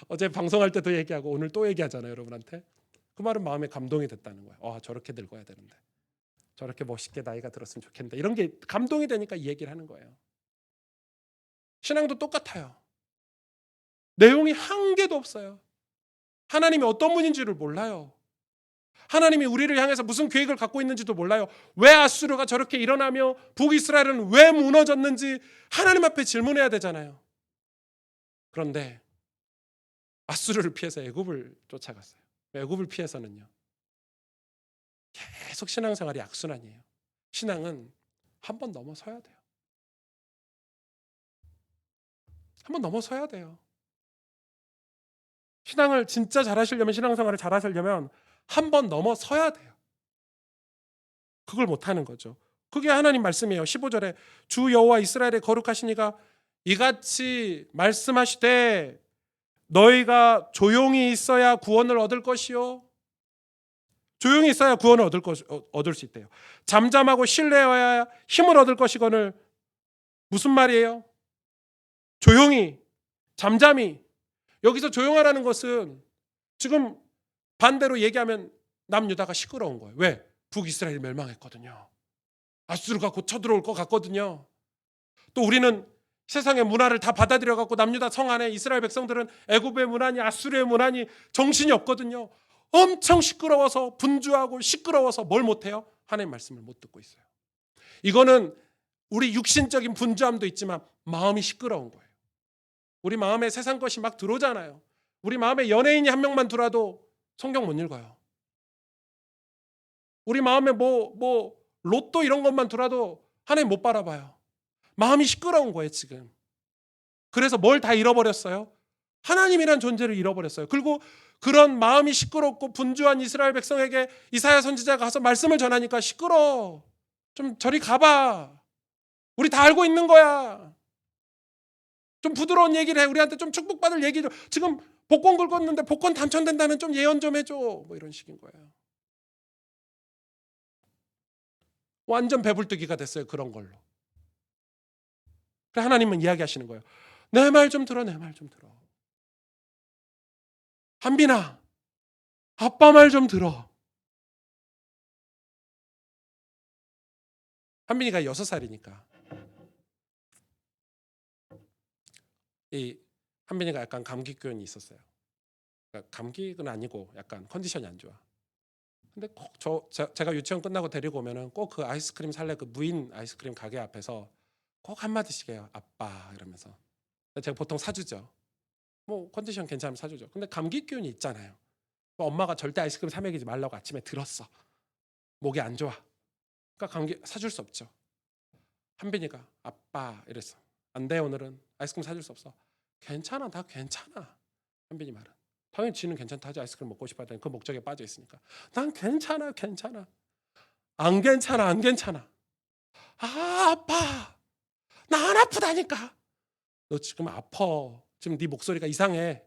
어제 방송할 때도 얘기하고 오늘 또 얘기하잖아요, 여러분한테. 그 말은 마음에 감동이 됐다는 거예요. 와, 저렇게 늙어야 되는데, 저렇게 멋있게 나이가 들었으면 좋겠는데, 이런 게 감동이 되니까 이 얘기를 하는 거예요. 신앙도 똑같아요. 내용이 한 개도 없어요. 하나님이 어떤 분인지를 몰라요. 하나님이 우리를 향해서 무슨 계획을 갖고 있는지도 몰라요. 왜 아수르가 저렇게 일어나며 북이스라엘은 왜 무너졌는지 하나님 앞에 질문해야 되잖아요. 그런데 아수르를 피해서 애굽을 쫓아갔어요. 애굽을 피해서는요, 계속 신앙생활이 악순환이에요. 신앙은 한 번 넘어서야 돼요. 한 번 넘어서야 돼요. 신앙을 진짜 잘하시려면, 신앙생활을 잘하시려면 한 번 넘어서야 돼요. 그걸 못하는 거죠. 그게 하나님 말씀이에요. 15절에 주 여호와 이스라엘의 거룩하시니가 이같이 말씀하시되 너희가 조용히 있어야 구원을 얻을 것이요. 조용히 있어야 구원을 얻을 수 있대요. 잠잠하고 신뢰해야 힘을 얻을 것이거늘. 무슨 말이에요? 조용히, 잠잠히. 여기서 조용하라는 것은 지금 반대로 얘기하면 남유다가 시끄러운 거예요. 왜? 북이스라엘이 멸망했거든요. 아수르가 곧 쳐들어올 것 같거든요. 또 우리는 세상의 문화를 다 받아들여 갖고 남유다 성 안에 이스라엘 백성들은 애굽의 문화니 아수르의 문화니 정신이 없거든요. 엄청 시끄러워서 분주하고 시끄러워서 뭘 못해요? 하나님 말씀을 못 듣고 있어요. 이거는 우리 육신적인 분주함도 있지만 마음이 시끄러운 거예요. 우리 마음에 세상 것이 막 들어오잖아요. 우리 마음에 연예인이 한 명만 들어와도 성경 못 읽어요. 우리 마음에 로또 이런 것만 들어와도 하나님 못 바라봐요. 마음이 시끄러운 거예요, 지금. 그래서 뭘 다 잃어버렸어요? 하나님이란 존재를 잃어버렸어요. 그리고 그런 마음이 시끄럽고 분주한 이스라엘 백성에게 이사야 선지자가 가서 말씀을 전하니까 시끄러워. 좀 저리 가봐. 우리 다 알고 있는 거야. 좀 부드러운 얘기를 해. 우리한테 좀 축복받을 얘기 좀. 지금 복권 긁었는데 복권 당첨된다는 좀 예언 좀 해줘. 뭐 이런 식인 거예요. 완전 배불뚝이가 됐어요. 그런 걸로. 그래서 하나님은 이야기하시는 거예요. 내 말 좀 들어, 내 말 좀 들어. 한빈아, 아빠 말 좀 들어. 한빈이가 6살이니까. 이 한빈이가 약간 감기 기운이 있었어요. 그러니까 감기는 아니고 약간 컨디션이 안 좋아. 근데 꼭 제가 유치원 끝나고 데리고 오면은 꼭 그 아이스크림 살래 그 무인 아이스크림 가게 앞에서 꼭 한마디씩 해요. 아빠 이러면서. 제가 보통 사주죠. 뭐 컨디션 괜찮으면 사주죠. 근데 감기 기운이 있잖아요. 엄마가 절대 아이스크림 사 먹이지 말라고 아침에 들었어. 목이 안 좋아. 그러니까 감기 사줄 수 없죠. 한빈이가 아빠 이랬어. 안 돼 오늘은 아이스크림 사줄 수 없어. 괜찮아 다 괜찮아. 한빈이 말은. 당연히 지는 괜찮다 하지. 아이스크림 먹고 싶어 하더니 그 목적에 빠져 있으니까. 난 괜찮아 괜찮아. 안 괜찮아 안 괜찮아. 아 아파. 나 안 아프다니까. 너 지금 아파. 지금 네 목소리가 이상해.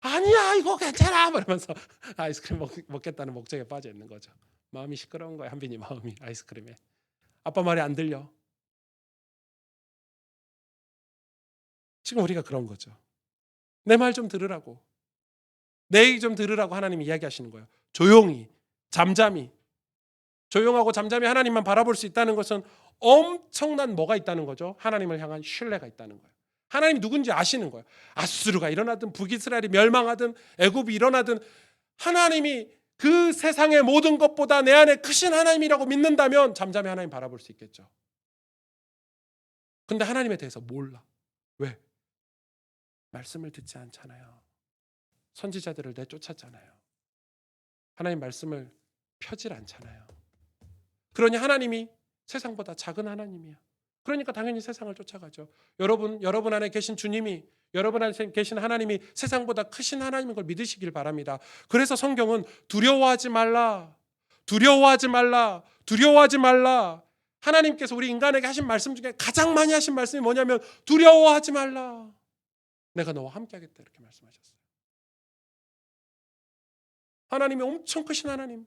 아니야 이거 괜찮아. 이러면서 아이스크림 먹겠다는 목적에 빠져 있는 거죠. 마음이 시끄러운 거야. 한빈이 마음이 아이스크림에. 아빠 말이 안 들려. 지금 우리가 그런 거죠. 내 말 좀 들으라고. 내 얘기 좀 들으라고 하나님이 이야기하시는 거예요. 조용히 잠잠히. 조용하고 잠잠히 하나님만 바라볼 수 있다는 것은 엄청난 뭐가 있다는 거죠. 하나님을 향한 신뢰가 있다는 거예요. 하나님이 누군지 아시는 거예요. 아수르가 일어나든 북이스라엘이 멸망하든 애굽이 일어나든 하나님이 그 세상의 모든 것보다 내 안에 크신 하나님이라고 믿는다면 잠잠히 하나님 바라볼 수 있겠죠. 근데 하나님에 대해서 몰라. 왜? 말씀을 듣지 않잖아요. 선지자들을 내쫓았잖아요. 하나님 말씀을 펴질 않잖아요. 그러니 하나님이 세상보다 작은 하나님이야. 그러니까 당연히 세상을 쫓아가죠. 여러분 안에 계신 주님이, 여러분 안에 계신 하나님이 세상보다 크신 하나님인 걸 믿으시길 바랍니다. 그래서 성경은 두려워하지 말라, 두려워하지 말라, 두려워하지 말라. 하나님께서 우리 인간에게 하신 말씀 중에 가장 많이 하신 말씀이 뭐냐면 두려워하지 말라. 내가 너와 함께 하겠다 이렇게 말씀하셨어요. 하나님이 엄청 크신 하나님.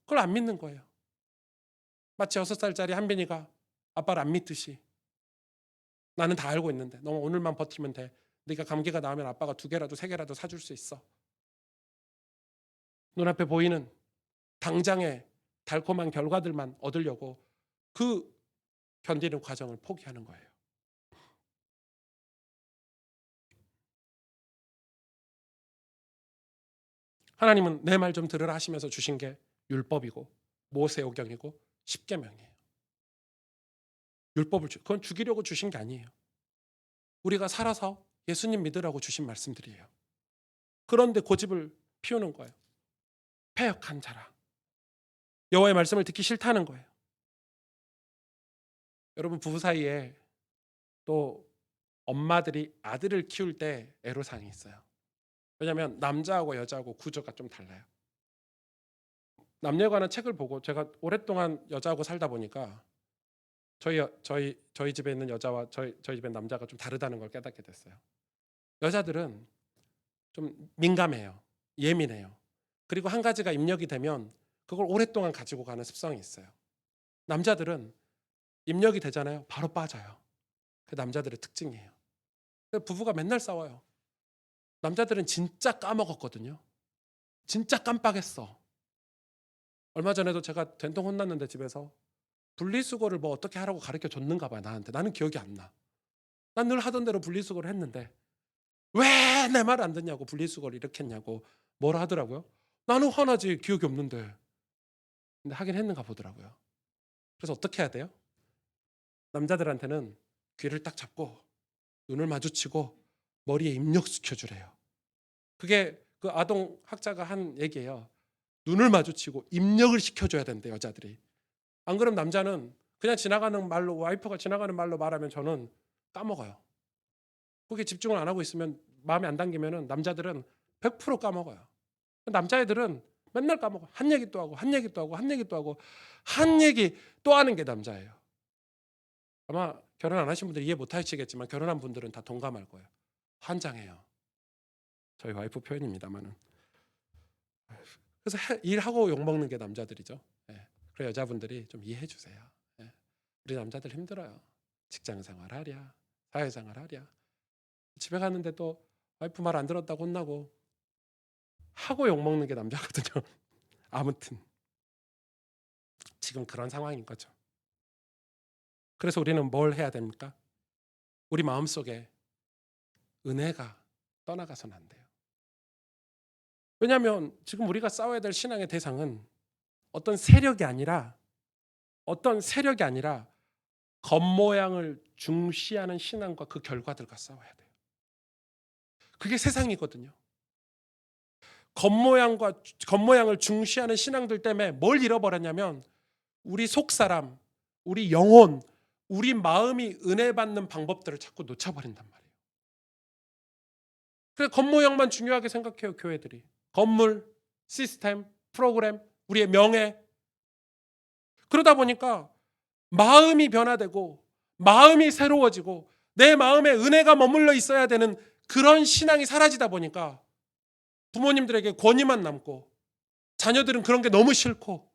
그걸 안 믿는 거예요. 마치 6살짜리 한빈이가 아빠를 안 믿듯이 나는 다 알고 있는데 너 오늘만 버티면 돼. 네가 감기가 나으면 아빠가 2개라도 3개라도 사줄 수 있어. 눈앞에 보이는 당장의 달콤한 결과들만 얻으려고 그 견디는 과정을 포기하는 거예요. 하나님은 내 말 좀 들으라 하시면서 주신 게 율법이고 모세오경이고 십계명이에요. 율법을 그건 죽이려고 주신 게 아니에요. 우리가 살아서 예수님 믿으라고 주신 말씀들이에요. 그런데 고집을 피우는 거예요. 패역한 자라. 여호와의 말씀을 듣기 싫다는 거예요. 여러분 부부 사이에 또 엄마들이 아들을 키울 때 애로사항이 있어요. 왜냐하면 남자하고 여자하고 구조가 좀 달라요. 남녀에 관한 책을 보고 제가 오랫동안 여자하고 살다 보니까 저희 집에 있는 여자와 저희 집에 남자가 좀 다르다는 걸 깨닫게 됐어요. 여자들은 좀 민감해요. 예민해요. 그리고 한 가지가 입력이 되면 그걸 오랫동안 가지고 가는 습성이 있어요. 남자들은 입력이 되잖아요. 바로 빠져요. 그 남자들의 특징이에요. 부부가 맨날 싸워요. 남자들은 진짜 까먹었거든요. 진짜 깜빡했어. 얼마 전에도 제가 된통 혼났는데 집에서 분리수거를 뭐 어떻게 하라고 가르쳐 줬는가 봐요. 나한테. 나는 기억이 안 나. 난 늘 하던 대로 분리수거를 했는데 왜 내 말 안 듣냐고 분리수거를 이렇게 했냐고 뭐라 하더라고요. 나는 화나지 기억이 없는데. 근데 하긴 했는가 보더라고요. 그래서 어떻게 해야 돼요? 남자들한테는 귀를 딱 잡고 눈을 마주치고 머리에 입력시켜 주래요. 그게 그 아동 학자가 한 얘기예요. 눈을 마주치고 입력을 시켜줘야 된대 여자들이. 안 그러면 남자는 그냥 지나가는 말로 와이프가 지나가는 말로 말하면 저는 까먹어요. 그게 집중을 안 하고 있으면 마음에 안 당기면은 남자들은 100% 까먹어요. 남자애들은 맨날 까먹어. 한 얘기 또 하고 한 얘기 또 하고 한 얘기 또 하고 한 얘기 또 하는 게 남자예요. 아마 결혼 안 하신 분들 이해 못 하시겠지만 결혼한 분들은 다 동감할 거예요. 환장해요. 저희 와이프 표현입니다만은. 그래서 일하고 욕먹는 게 남자들이죠. 네. 그래 여자분들이 좀 이해해 주세요. 예. 우리 남자들 힘들어요. 직장 생활하랴, 사회생활하랴. 집에 갔는데 또 와이프 말 안 들었다고 혼나고 하고 욕먹는 게 남자거든요. 아무튼 지금 그런 상황인 거죠. 그래서 우리는 뭘 해야 됩니까? 우리 마음속에 은혜가 떠나가서는 안 돼요. 왜냐하면 지금 우리가 싸워야 될 신앙의 대상은 어떤 세력이 아니라 겉모양을 중시하는 신앙과 그 결과들과 싸워야 돼요. 그게 세상이거든요. 겉모양을 중시하는 신앙들 때문에 뭘 잃어버렸냐면 우리 속사람, 우리 영혼, 우리 마음이 은혜 받는 방법들을 자꾸 놓쳐버린단 말이에요. 그래서 겉모양만 중요하게 생각해요, 교회들이. 건물, 시스템, 프로그램, 우리의 명예. 그러다 보니까 마음이 변화되고 마음이 새로워지고 내 마음에 은혜가 머물러 있어야 되는 그런 신앙이 사라지다 보니까 부모님들에게 권위만 남고 자녀들은 그런 게 너무 싫고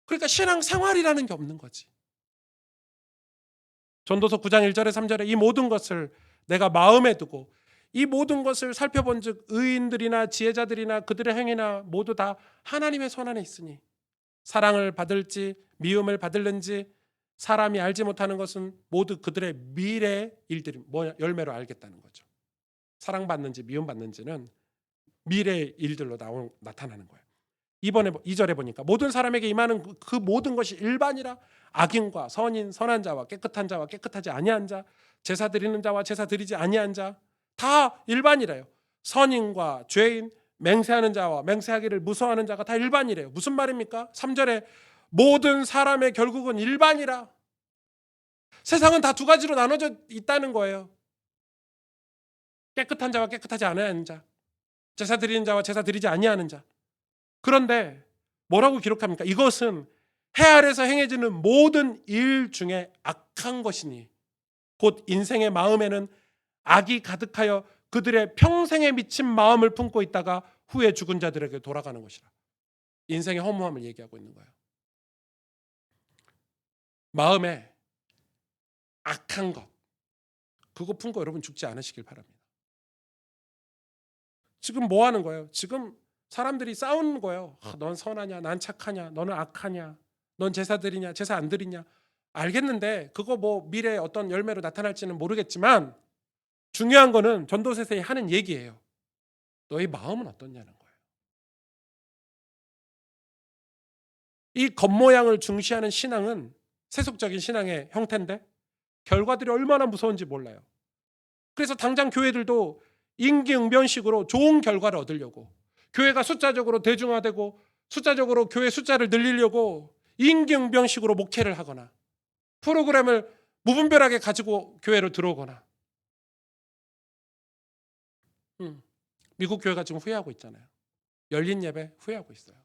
그러니까 신앙 생활이라는 게 없는 거지. 전도서 9장 1절에 3절에 이 모든 것을 내가 마음에 두고 이 모든 것을 살펴본 즉 의인들이나 지혜자들이나 그들의 행위나 모두 다 하나님의 손안에 있으니 사랑을 받을지 미움을 받을는지 사람이 알지 못하는 것은 모두 그들의 미래의 일들이 열매로 알겠다는 거죠. 사랑받는지 미움받는지는 미래의 일들로 나타나는 거예요. 이번에 2절에 보니까 모든 사람에게 임하는 그 모든 것이 일반이라 악인과 선인 선한 자와 깨끗한 자와 깨끗하지 아니한 자 제사 드리는 자와 제사 드리지 아니한 자 다 일반이래요. 선인과 죄인 맹세하는 자와 맹세하기를 무서워하는 자가 다 일반이래요. 무슨 말입니까? 3절에 모든 사람의 결국은 일반이라. 세상은 다 두 가지로 나눠져 있다는 거예요. 깨끗한 자와 깨끗하지 않은 자, 제사 드리는 자와 제사 드리지 아니하는 자. 그런데 뭐라고 기록합니까? 이것은 해 아래서 행해지는 모든 일 중에 악한 것이니 곧 인생의 마음에는 악이 가득하여 그들의 평생에 미친 마음을 품고 있다가 후에 죽은 자들에게 돌아가는 것이라. 인생의 허무함을 얘기하고 있는 거예요. 마음에 악한 것 그거 품고 여러분 죽지 않으시길 바랍니다. 지금 뭐 하는 거예요? 지금 사람들이 싸우는 거예요. 넌 선하냐? 난 착하냐? 너는 악하냐? 넌 제사 드리냐? 제사 안 드리냐? 알겠는데 그거 뭐 미래에 어떤 열매로 나타날지는 모르겠지만 중요한 거는 전도서에서 하는 얘기예요. 너의 마음은 어떠냐는 거예요. 이 겉모양을 중시하는 신앙은 세속적인 신앙의 형태인데 결과들이 얼마나 무서운지 몰라요. 그래서 당장 교회들도 임기응변식으로 좋은 결과를 얻으려고 교회가 숫자적으로 대중화되고 숫자적으로 교회 숫자를 늘리려고 임기응변식으로 목회를 하거나 프로그램을 무분별하게 가지고 교회로 들어오거나 미국 교회가 지금 후회하고 있잖아요. 열린 예배 후회하고 있어요.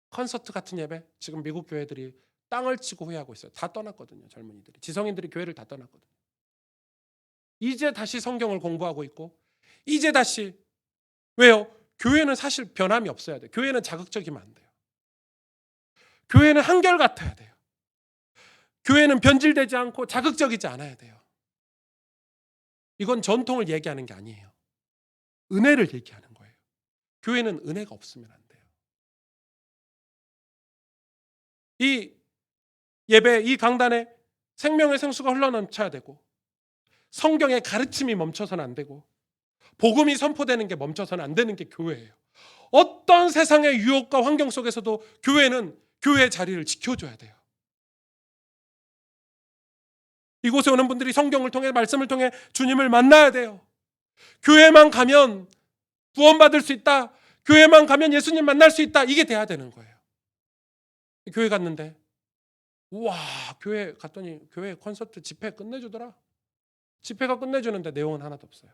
콘서트 같은 예배 지금 미국 교회들이 땅을 치고 후회하고 있어요. 다 떠났거든요. 젊은이들이. 지성인들이 교회를 다 떠났거든요. 이제 다시 성경을 공부하고 있고 이제 다시 왜요? 교회는 사실 변함이 없어야 돼요. 교회는 자극적이면 안 돼요. 교회는 한결같아야 돼요. 교회는 변질되지 않고 자극적이지 않아야 돼요. 이건 전통을 얘기하는 게 아니에요. 은혜를 얘기하는 거예요. 교회는 은혜가 없으면 안 돼요. 이 예배, 이 강단에 생명의 생수가 흘러넘쳐야 되고 성경의 가르침이 멈춰서는 안 되고 복음이 선포되는 게 멈춰서는 안 되는 게 교회예요. 어떤 세상의 유혹과 환경 속에서도 교회는 교회의 자리를 지켜줘야 돼요. 이곳에 오는 분들이 성경을 통해 말씀을 통해 주님을 만나야 돼요. 교회만 가면 구원받을 수 있다. 교회만 가면 예수님 만날 수 있다. 이게 돼야 되는 거예요. 교회 갔는데 우와 교회 갔더니 교회 콘서트 집회 끝내주더라. 집회가 끝내주는데 내용은 하나도 없어요.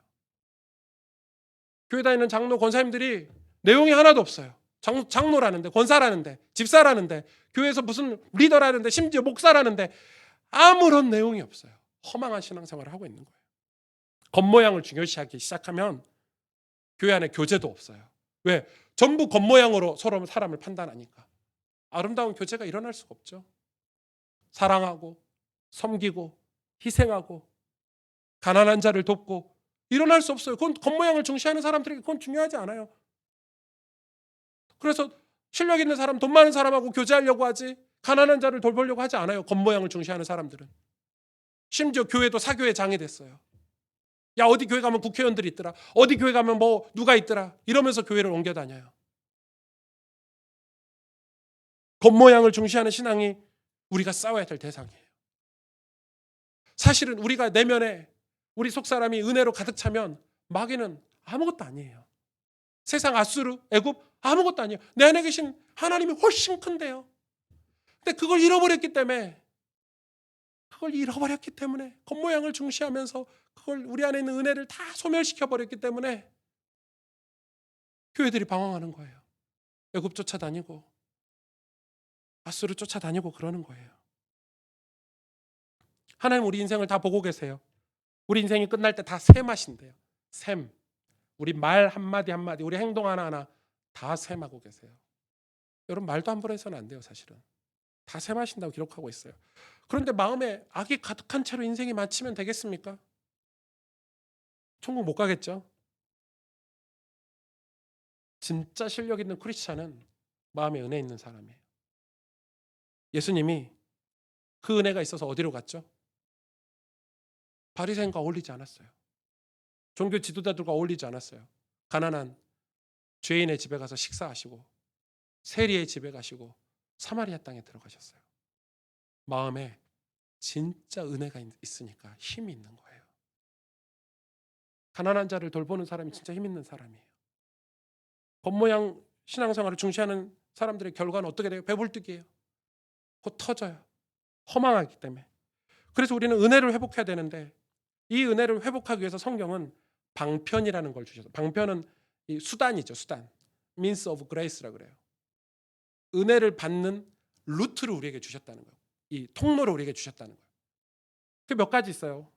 교회 다니는 장로 권사님들이 내용이 하나도 없어요. 장로라는데 권사라는데 집사라는데 교회에서 무슨 리더라는데 심지어 목사라는데 아무런 내용이 없어요. 허망한 신앙생활을 하고 있는 거예요. 겉모양을 중요시하기 시작하면 교회 안에 교제도 없어요. 왜? 전부 겉모양으로 서로 사람을 판단하니까. 아름다운 교제가 일어날 수가 없죠. 사랑하고 섬기고 희생하고 가난한 자를 돕고 일어날 수 없어요. 그건 겉모양을 중시하는 사람들에게 그건 중요하지 않아요. 그래서 실력 있는 사람, 돈 많은 사람하고 교제하려고 하지 가난한 자를 돌보려고 하지 않아요. 겉모양을 중시하는 사람들은. 심지어 교회도 사교의 장이 됐어요. 야, 어디 교회 가면 국회의원들이 있더라. 어디 교회 가면 뭐 누가 있더라. 이러면서 교회를 옮겨 다녀요. 겉모양을 중시하는 신앙이 우리가 싸워야 될 대상이에요. 사실은 우리가 내면에 우리 속사람이 은혜로 가득 차면 마귀는 아무것도 아니에요. 세상 아수르, 애굽 아무것도 아니에요. 내 안에 계신 하나님이 훨씬 큰데요. 근데 그걸 잃어버렸기 때문에 겉모양을 중시하면서 그걸 우리 안에 있는 은혜를 다 소멸시켜 버렸기 때문에 교회들이 방황하는 거예요. 애굽 쫓아다니고 아수르 쫓아다니고 그러는 거예요. 하나님 우리 인생을 다 보고 계세요. 우리 인생이 끝날 때 다 셈하신대요. 셈. 우리 말 한마디 한마디, 우리 행동 하나하나 다 셈하고 계세요. 여러분 말도 함부로 해서는 안 돼요. 사실은. 다 셈하신다고 기록하고 있어요. 그런데 마음에 악이 가득한 채로 인생이 마치면 되겠습니까? 천국 못 가겠죠. 진짜 실력 있는 크리스찬은 마음에 은혜 있는 사람이에요. 예수님이 그 은혜가 있어서 어디로 갔죠? 바리새인과 어울리지 않았어요. 종교 지도자들과 어울리지 않았어요. 가난한 죄인의 집에 가서 식사하시고 세리의 집에 가시고 사마리아 땅에 들어가셨어요. 마음에 진짜 은혜가 있으니까 힘이 있는 거예요. 가난한 자를 돌보는 사람이 진짜 힘 있는 사람이에요. 겉모양 신앙생활을 중시하는 사람들의 결과는 어떻게 돼요? 배불뚝이에요. 곧 터져요. 허망하기 때문에. 그래서 우리는 은혜를 회복해야 되는데 이 은혜를 회복하기 위해서 성경은 방편이라는 걸 주셔서, 방편은 이 수단이죠. 수단. means of grace라고 그래요. 은혜를 받는 루트를 우리에게 주셨다는 거예요. 이 통로를 우리에게 주셨다는 거예요. 그게 몇 가지 있어요.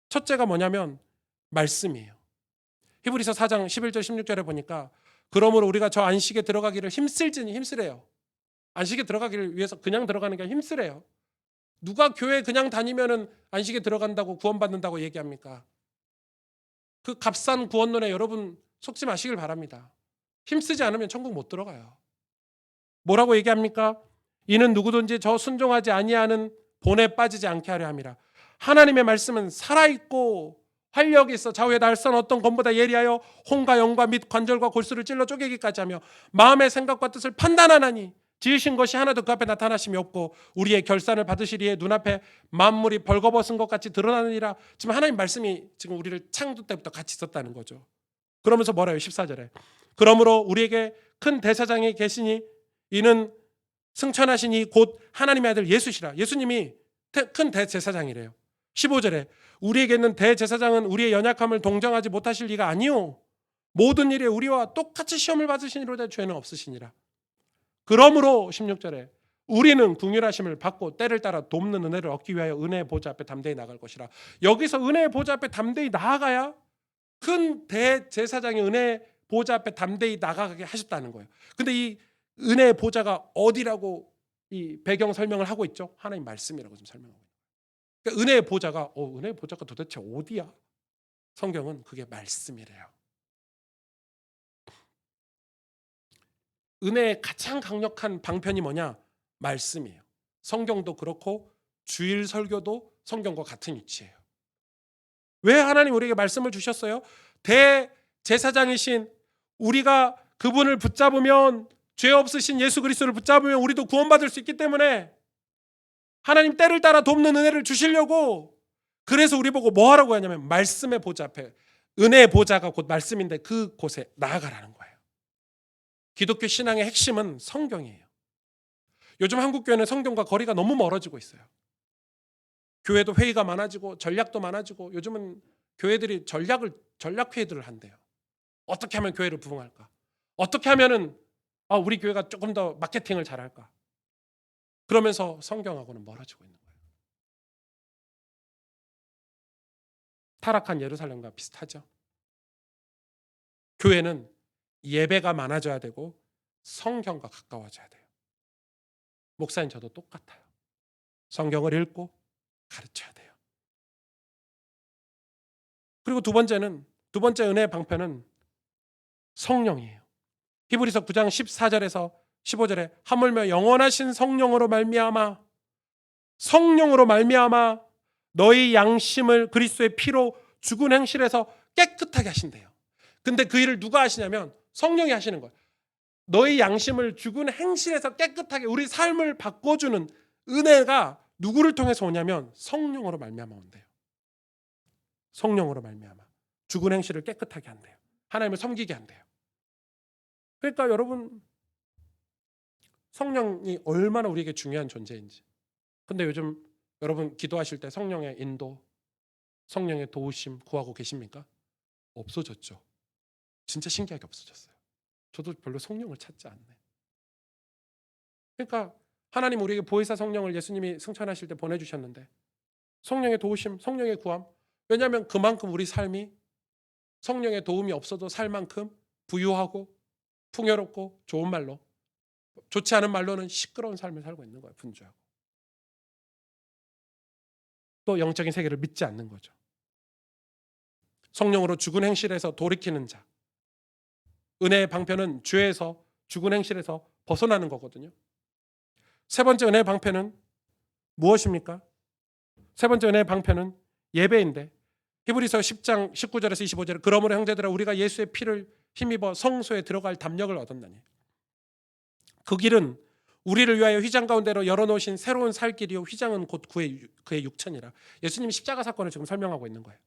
첫째가 뭐냐면 말씀이에요. 히브리서 4장 11절 16절에 보니까 그러므로 우리가 저 안식에 들어가기를 힘쓸지니 힘쓰래요. 안식에 들어가기를 위해서 그냥 들어가는 게 힘쓰래요. 누가 교회 그냥 다니면은 안식에 들어간다고 구원받는다고 얘기합니까? 그 값싼 구원론에 여러분 속지 마시길 바랍니다. 힘쓰지 않으면 천국 못 들어가요. 뭐라고 얘기합니까? 이는 누구든지 저 순종하지 아니하는 본에 빠지지 않게 하려 함이라. 하나님의 말씀은 살아있고 활력이 있어 좌우에 날선 어떤 검보다 예리하여 혼과 영과 및 관절과 골수를 찔러 쪼개기까지 하며 마음의 생각과 뜻을 판단하나니 지으신 것이 하나도 그 앞에 나타나심이 없고 우리의 결산을 받으시리에 눈앞에 만물이 벌거벗은 것 같이 드러나느니라. 지금 하나님 말씀이 지금 우리를 창조 때부터 같이 있었다는 거죠. 그러면서 뭐라요? 14절에 그러므로 우리에게 큰 대사장이 계시니 이는 승천하시니 곧 하나님의 아들 예수시라. 예수님이 큰 대제사장이래요. 15절에 우리에게 있는 대제사장은 우리의 연약함을 동정하지 못하실 리가 아니오 모든 일에 우리와 똑같이 시험을 받으시니로다 죄는 없으시니라. 그러므로 16절에 우리는 긍휼하심을 받고 때를 따라 돕는 은혜를 얻기 위하여 은혜의 보좌 앞에 담대히 나갈 것이라. 여기서 은혜의 보좌 앞에 담대히 나아가야 큰 대제사장이 은혜의 보좌 앞에 담대히 나가게 하셨다는 거예요. 근데 이 은혜의 보좌가 어디라고 이 배경 설명을 하고 있죠? 하나님 말씀이라고 지금 설명하고 있어요. 그러니까 은혜의 보좌가 은혜의 보좌가 도대체 어디야? 성경은 그게 말씀이래요. 은혜의 가장 강력한 방편이 뭐냐? 말씀이에요. 성경도 그렇고 주일 설교도 성경과 같은 위치예요. 왜 하나님 우리에게 말씀을 주셨어요? 대제사장이신 우리가 그분을 붙잡으면 죄 없으신 예수 그리스도를 붙잡으면 우리도 구원받을 수 있기 때문에 하나님 때를 따라 돕는 은혜를 주시려고 그래서 우리 보고 뭐 하라고 하냐면 말씀의 보좌 앞에 은혜의 보좌가 곧 말씀인데 그곳에 나아가라는 거예요. 기독교 신앙의 핵심은 성경이에요. 요즘 한국 교회는 성경과 거리가 너무 멀어지고 있어요. 교회도 회의가 많아지고 전략도 많아지고 요즘은 교회들이 전략 회의들을 한대요. 어떻게 하면 교회를 부흥할까? 어떻게 하면은 우리 교회가 조금 더 마케팅을 잘할까? 그러면서 성경하고는 멀어지고 있는 거예요. 타락한 예루살렘과 비슷하죠. 교회는 예배가 많아져야 되고 성경과 가까워져야 돼요. 목사인 저도 똑같아요. 성경을 읽고 가르쳐야 돼요. 그리고 두 번째 은혜의 방편은 성령이에요. 히브리서 9장 14절에서 15절에 하물며 영원하신 성령으로 말미암아 너희 양심을 그리스도의 피로 죽은 행실에서 깨끗하게 하신대요. 근데 그 일을 누가 하시냐면 성령이 하시는 거예요. 너희 양심을 죽은 행실에서 깨끗하게 우리 삶을 바꿔주는 은혜가 누구를 통해서 오냐면 성령으로 말미암아 온대요. 성령으로 말미암아 죽은 행실을 깨끗하게 한대요. 하나님을 섬기게 한대요. 그러니까 여러분, 성령이 얼마나 우리에게 중요한 존재인지. 근데 요즘 여러분 기도하실 때 성령의 인도, 성령의 도우심 구하고 계십니까? 없어졌죠. 진짜 신기하게 없어졌어요. 저도 별로 성령을 찾지 않네. 그러니까 하나님 우리에게 보혜사 성령을 예수님이 승천하실 때 보내주셨는데 성령의 도우심, 성령의 구함. 왜냐하면 그만큼 우리 삶이 성령의 도움이 없어도 살 만큼 부유하고 풍요롭고 좋은 말로, 좋지 않은 말로는 시끄러운 삶을 살고 있는 거예요. 분주하고. 또 영적인 세계를 믿지 않는 거죠. 성령으로 죽은 행실에서 돌이키는 자. 은혜의 방편은 죄에서 죽은 행실에서 벗어나는 거거든요. 세 번째 은혜의 방편은 무엇입니까? 세 번째 은혜의 방편은 예배인데 히브리서 10장 19절에서 25절에 그러므로 형제들아 우리가 예수의 피를 힘입어 성소에 들어갈 담력을 얻었나니 그 길은 우리를 위하여 휘장 가운데로 열어놓으신 새로운 살 길이요 휘장은 곧 그의 육천이라. 예수님이 십자가 사건을 지금 설명하고 있는 거예요.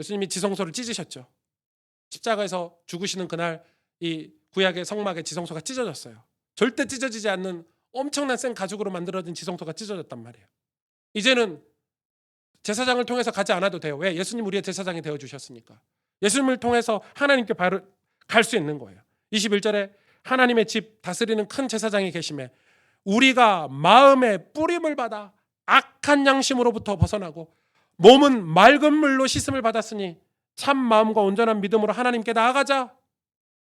예수님이 지성소를 찢으셨죠. 십자가에서 죽으시는 그날 이 구약의 성막의 지성소가 찢어졌어요. 절대 찢어지지 않는 엄청난 센 가죽으로 만들어진 지성소가 찢어졌단 말이에요. 이제는 제사장을 통해서 가지 않아도 돼요. 왜? 예수님 우리의 제사장이 되어주셨으니까. 예수님을 통해서 하나님께 바로 갈 수 있는 거예요. 21절에 하나님의 집 다스리는 큰 제사장이 계심에 우리가 마음의 뿌림을 받아 악한 양심으로부터 벗어나고 몸은 맑은 물로 씻음을 받았으니 참 마음과 온전한 믿음으로 하나님께 나아가자.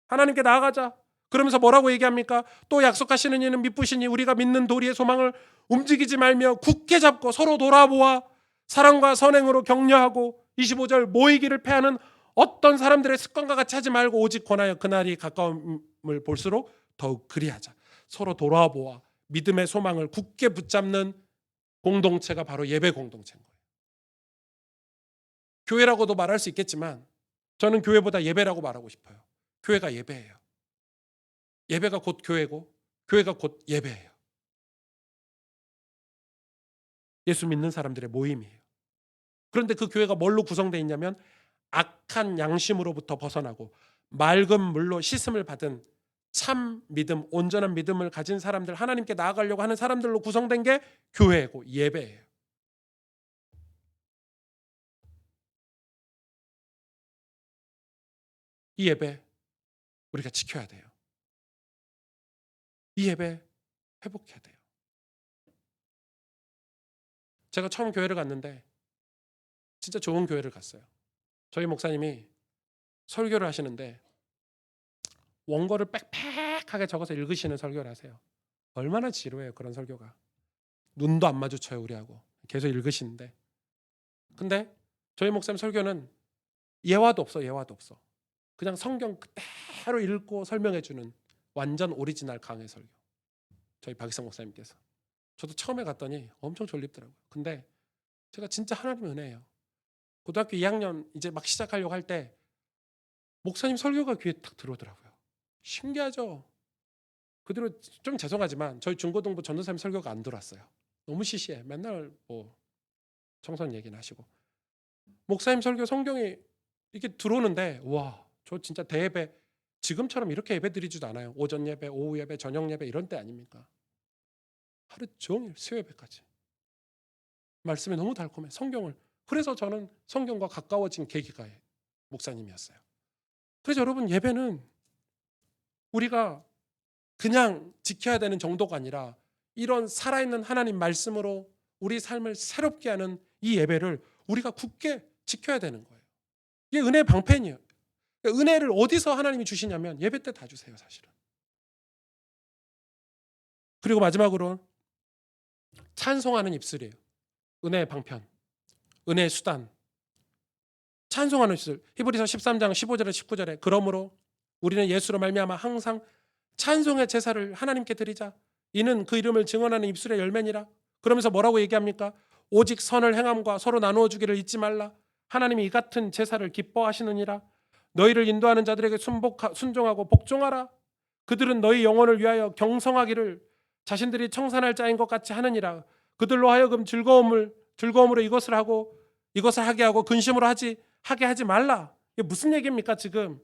하나님께 나아가자. 그러면서 뭐라고 얘기합니까? 또 약속하시는 이는 미쁘시니 우리가 믿는 도리의 소망을 움직이지 말며 굳게 잡고 서로 돌아보아 사랑과 선행으로 격려하고 25절 모이기를 패하는 어떤 사람들의 습관과 같이 하지 말고 오직 권하여 그날이 가까움을 볼수록 더욱 그리하자. 서로 돌아보아 믿음의 소망을 굳게 붙잡는 공동체가 바로 예배 공동체인 거예요. 교회라고도 말할 수 있겠지만 저는 교회보다 예배라고 말하고 싶어요. 교회가 예배예요. 예배가 곧 교회고 교회가 곧 예배예요. 예수 믿는 사람들의 모임이에요. 그런데 그 교회가 뭘로 구성되어 있냐면 악한 양심으로부터 벗어나고 맑은 물로 씻음을 받은 참 믿음, 온전한 믿음을 가진 사람들, 하나님께 나아가려고 하는 사람들로 구성된 게 교회고 예배예요. 이 예배 우리가 지켜야 돼요. 이 예배 회복해야 돼요. 제가 처음 교회를 갔는데 진짜 좋은 교회를 갔어요. 저희 목사님이 설교를 하시는데 원고를 빽빽하게 적어서 읽으시는 설교를 하세요. 얼마나 지루해요, 그런 설교가. 눈도 안 마주쳐요, 우리하고. 계속 읽으시는데. 근데 저희 목사님 설교는 예화도 없어, 예화도 없어. 그냥 성경 그대로 읽고 설명해 주는 완전 오리지널 강의 설교. 저희 박희성 목사님께서. 저도 처음에 갔더니 엄청 졸립더라고요. 근데 제가 진짜 하나님 은혜예요. 고등학교 2학년 이제 막 시작하려고 할 때 목사님 설교가 귀에 딱 들어오더라고요. 신기하죠? 그대로 좀 죄송하지만 저희 중고등부 전도사님 설교가 안 들어왔어요. 너무 시시해. 맨날 뭐 청소년 얘기나 하시고. 목사님 설교 성경이 이렇게 들어오는데 와, 저 진짜 대예배 지금처럼 이렇게 예배 드리지도 않아요. 오전 예배, 오후 예배, 저녁 예배 이런 때 아닙니까? 하루 종일 수요예배까지. 말씀이 너무 달콤해. 성경을. 그래서 저는 성경과 가까워진 계기가 목사님이었어요. 그래서 여러분 예배는 우리가 그냥 지켜야 되는 정도가 아니라 이런 살아있는 하나님 말씀으로 우리 삶을 새롭게 하는 이 예배를 우리가 굳게 지켜야 되는 거예요. 이게 은혜의 방편이에요. 은혜를 어디서 하나님이 주시냐면 예배 때 다 주세요, 사실은. 그리고 마지막으로 찬송하는 입술이에요. 은혜의 방편, 은혜의 수단, 찬송하는 입술. 히브리서 13장 15절에 19절에 그러므로 우리는 예수로 말미암아 항상 찬송의 제사를 하나님께 드리자. 이는 그 이름을 증언하는 입술의 열매니라. 그러면서 뭐라고 얘기합니까? 오직 선을 행함과 서로 나누어 주기를 잊지 말라. 하나님이 이 같은 제사를 기뻐하시느니라. 너희를 인도하는 자들에게 순종하고 복종하라. 그들은 너희 영혼을 위하여 경성하기를 자신들이 청산할 자인 것 같이 하느니라. 그들로 하여금 즐거움으로 이것을 하게 하고 근심으로 하게 하지 말라. 이게 무슨 얘기입니까 지금?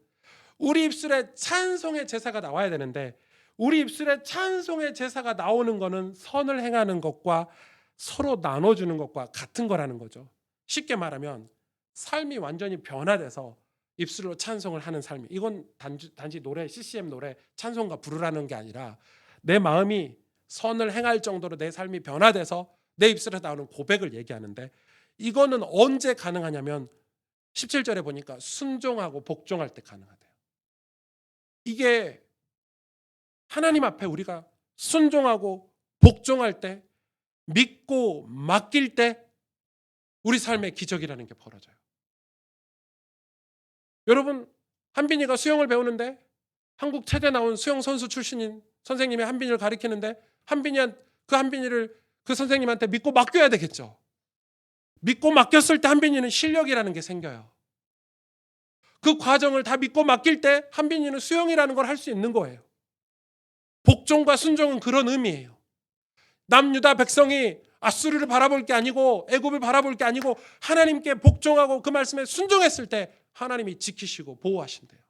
우리 입술에 찬송의 제사가 나와야 되는데 우리 입술에 찬송의 제사가 나오는 것은 선을 행하는 것과 서로 나눠주는 것과 같은 거라는 거죠. 쉽게 말하면 삶이 완전히 변화돼서 입술로 찬송을 하는 삶이, 이건 단지 노래, CCM 노래 찬송가 부르라는 게 아니라 내 마음이 선을 행할 정도로 내 삶이 변화돼서 내 입술에서 나오는 고백을 얘기하는데, 이거는 언제 가능하냐면 17절에 보니까 순종하고 복종할 때 가능하대요. 이게 하나님 앞에 우리가 순종하고 복종할 때, 믿고 맡길 때 우리 삶의 기적이라는 게 벌어져요. 여러분, 한빈이가 수영을 배우는데 한국 체대 나온 수영 선수 출신인 선생님이 한빈이를 가르치는데 한빈이를 그 선생님한테 믿고 맡겨야 되겠죠. 믿고 맡겼을 때 한빈이는 실력이라는 게 생겨요. 그 과정을 다 믿고 맡길 때 한빈이는 수영이라는 걸 할 수 있는 거예요. 복종과 순종은 그런 의미예요. 남유다 백성이 아수르를 바라볼 게 아니고 애굽을 바라볼 게 아니고 하나님께 복종하고 그 말씀에 순종했을 때 하나님이 지키시고 보호하신대요.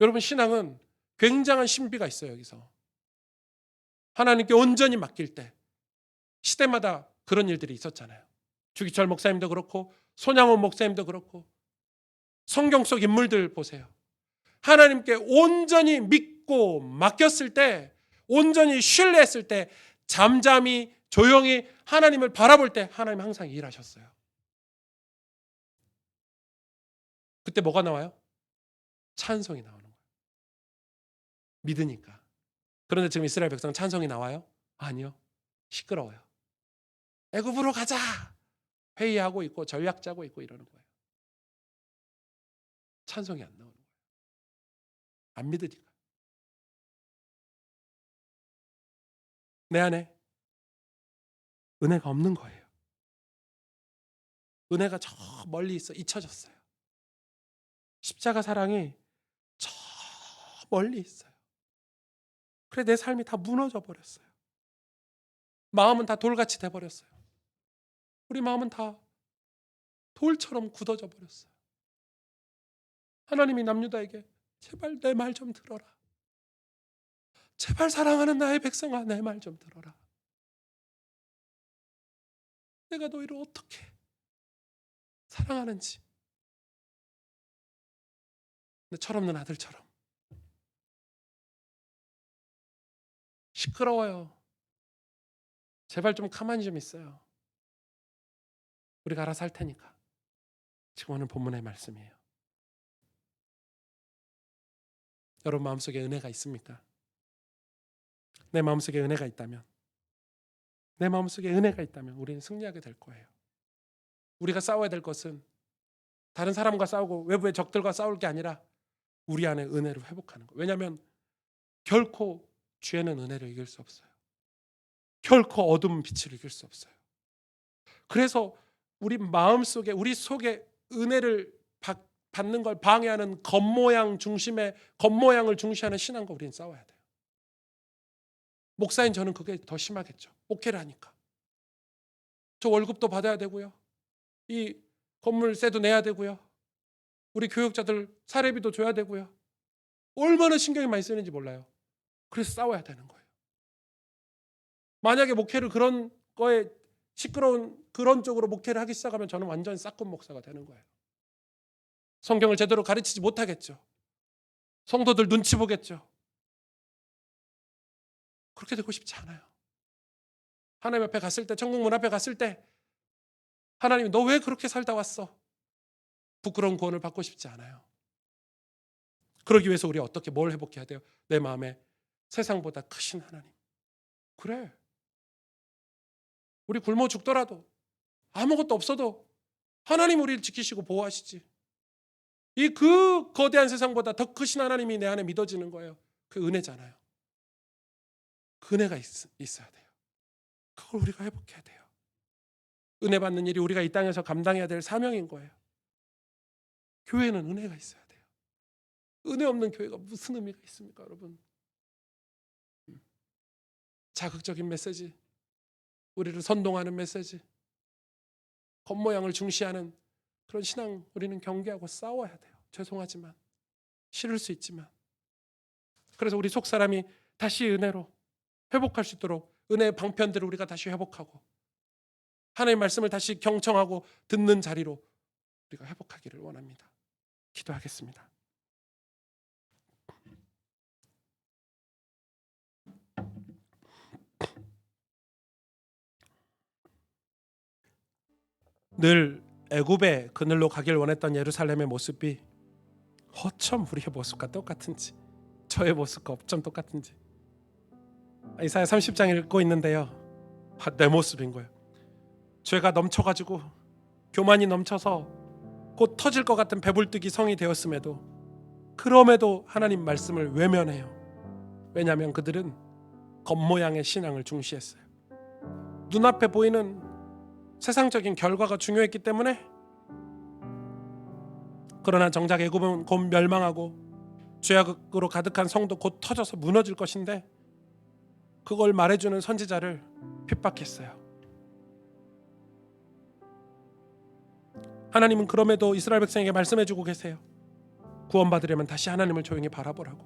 여러분, 신앙은 굉장한 신비가 있어요. 여기서 하나님께 온전히 맡길 때 시대마다 그런 일들이 있었잖아요. 주기철 목사님도 그렇고 손양원 목사님도 그렇고 성경 속 인물들 보세요. 하나님께 온전히 믿고 맡겼을 때, 온전히 신뢰했을 때, 잠잠히 조용히 하나님을 바라볼 때 하나님 항상 일하셨어요. 그때 뭐가 나와요? 찬송이 나오는 거예요. 믿으니까. 그런데 지금 이스라엘 백성 찬송이 나와요? 아니요. 시끄러워요. 애굽으로 가자. 회의하고 있고 전략 짜고 있고 이러는 거예요. 찬송이 안 나오는 거예요. 안 믿으니까. 내 안에 은혜가 없는 거예요. 은혜가 저 멀리 있어 잊혀졌어요. 십자가 사랑이 저 멀리 있어요. 그래 내 삶이 다 무너져 버렸어요. 마음은 다 돌같이 돼버렸어요. 우리 마음은 다 돌처럼 굳어져 버렸어요. 하나님이 남유다에게 제발 내 말 좀 들어라. 제발 사랑하는 나의 백성아 내 말 좀 들어라. 내가 너희를 어떻게 사랑하는지. 근데 철없는 아들처럼 시끄러워요. 제발 좀 가만히 좀 있어요. 우리가 알아서 할 테니까. 지금 오늘 본문의 말씀이에요. 여러분 마음속에 은혜가 있습니까? 내 마음속에 은혜가 있다면, 내 마음속에 은혜가 있다면 우리는 승리하게 될 거예요. 우리가 싸워야 될 것은 다른 사람과 싸우고 외부의 적들과 싸울 게 아니라 우리 안에 은혜를 회복하는 거예요. 왜냐하면 결코 죄는 은혜를 이길 수 없어요. 결코 어둠은 빛을 이길 수 없어요. 그래서 우리 마음속에, 우리 속에 은혜를 받는 걸 방해하는 겉모양을 중시하는 신앙과 우리는 싸워야 돼요. 목사인 저는 그게 더 심하겠죠. 목회를 하니까. 저 월급도 받아야 되고요. 이 건물세도 내야 되고요. 우리 교육자들 사례비도 줘야 되고요. 얼마나 신경이 많이 쓰이는지 몰라요. 그래서 싸워야 되는 거예요. 만약에 목회를 그런 거에 시끄러운 그런 쪽으로 목회를 하기 시작하면 저는 완전 싹군 목사가 되는 거예요. 성경을 제대로 가르치지 못하겠죠. 성도들 눈치 보겠죠. 그렇게 되고 싶지 않아요. 하나님 앞에 갔을 때, 천국 문 앞에 갔을 때 하나님이 너 왜 그렇게 살다 왔어? 부끄러운 구원을 받고 싶지 않아요. 그러기 위해서 우리 어떻게 뭘 회복해야 돼요? 내 마음에 세상보다 크신 하나님. 그래, 우리 굶어 죽더라도 아무것도 없어도 하나님 우리를 지키시고 보호하시지. 이 그 거대한 세상보다 더 크신 하나님이 내 안에 믿어지는 거예요. 그 은혜잖아요. 그 은혜가 있어야 돼요. 그걸 우리가 회복해야 돼요. 은혜 받는 일이 우리가 이 땅에서 감당해야 될 사명인 거예요. 교회는 은혜가 있어야 돼요. 은혜 없는 교회가 무슨 의미가 있습니까, 여러분? 자극적인 메시지, 우리를 선동하는 메시지, 겉모양을 중시하는 그런 신앙, 우리는 경계하고 싸워야 돼요. 죄송하지만, 싫을 수 있지만. 그래서 우리 속 사람이 다시 은혜로 회복할 수 있도록 은혜의 방편들을 우리가 다시 회복하고 하나님의 말씀을 다시 경청하고 듣는 자리로 우리가 회복하기를 원합니다. 기도하겠습니다. 늘 애굽의 그늘로 가길 원했던 예루살렘의 모습이 어쩜 우리의 모습과 똑같은지, 저의 모습과 어쩜 똑같은지. 이사야 30장 읽고 있는데요, 내 모습인 거예요. 죄가 넘쳐가지고 교만이 넘쳐서 곧 터질 것 같은 배불뚝이 성이 되었음에도, 그럼에도 하나님 말씀을 외면해요. 왜냐하면 그들은 겉모양의 신앙을 중시했어요. 눈앞에 보이는 세상적인 결과가 중요했기 때문에. 그러나 정작 애굽은 곧 멸망하고 죄악으로 가득한 성도 곧 터져서 무너질 것인데, 그걸 말해주는 선지자를 핍박했어요. 하나님은 그럼에도 이스라엘 백성에게 말씀해주고 계세요. 구원받으려면 다시 하나님을 조용히 바라보라고,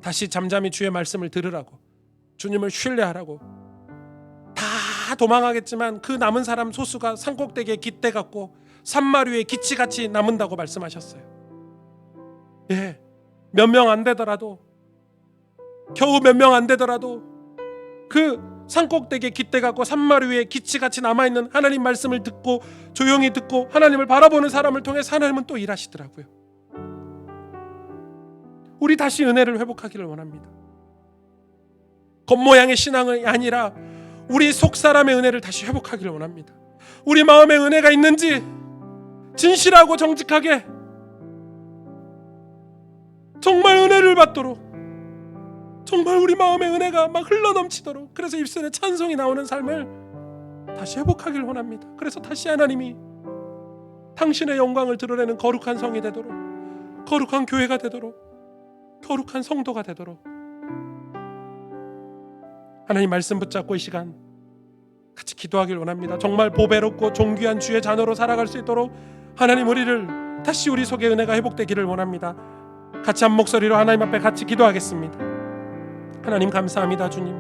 다시 잠잠히 주의 말씀을 들으라고, 주님을 신뢰하라고. 다 도망하겠지만 그 남은 사람 소수가 산꼭대기에 깃대 같고 산마리 위에 기치같이 남은다고 말씀하셨어요. 예, 몇 명 안 되더라도, 겨우 몇 명 안 되더라도 그 산꼭대기에 깃대 같고 산마리 위에 기치같이 남아있는 하나님 말씀을 듣고 조용히 듣고 하나님을 바라보는 사람을 통해서 하나님은 또 일하시더라고요. 우리 다시 은혜를 회복하기를 원합니다. 겉모양의 신앙이 아니라 우리 속사람의 은혜를 다시 회복하기를 원합니다. 우리 마음에 은혜가 있는지 진실하고 정직하게 정말 은혜를 받도록, 정말 우리 마음에 은혜가 막 흘러넘치도록, 그래서 입술에 찬송이 나오는 삶을 다시 회복하기를 원합니다. 그래서 다시 하나님이 당신의 영광을 드러내는 거룩한 성이 되도록, 거룩한 교회가 되도록, 거룩한 성도가 되도록 하나님 말씀 붙잡고 이 시간 같이 기도하길 원합니다. 정말 보배롭고 존귀한 주의 자녀로 살아갈 수 있도록 하나님 우리를 다시 우리 속에 은혜가 회복되기를 원합니다. 같이 한 목소리로 하나님 앞에 같이 기도하겠습니다. 하나님 감사합니다. 주님,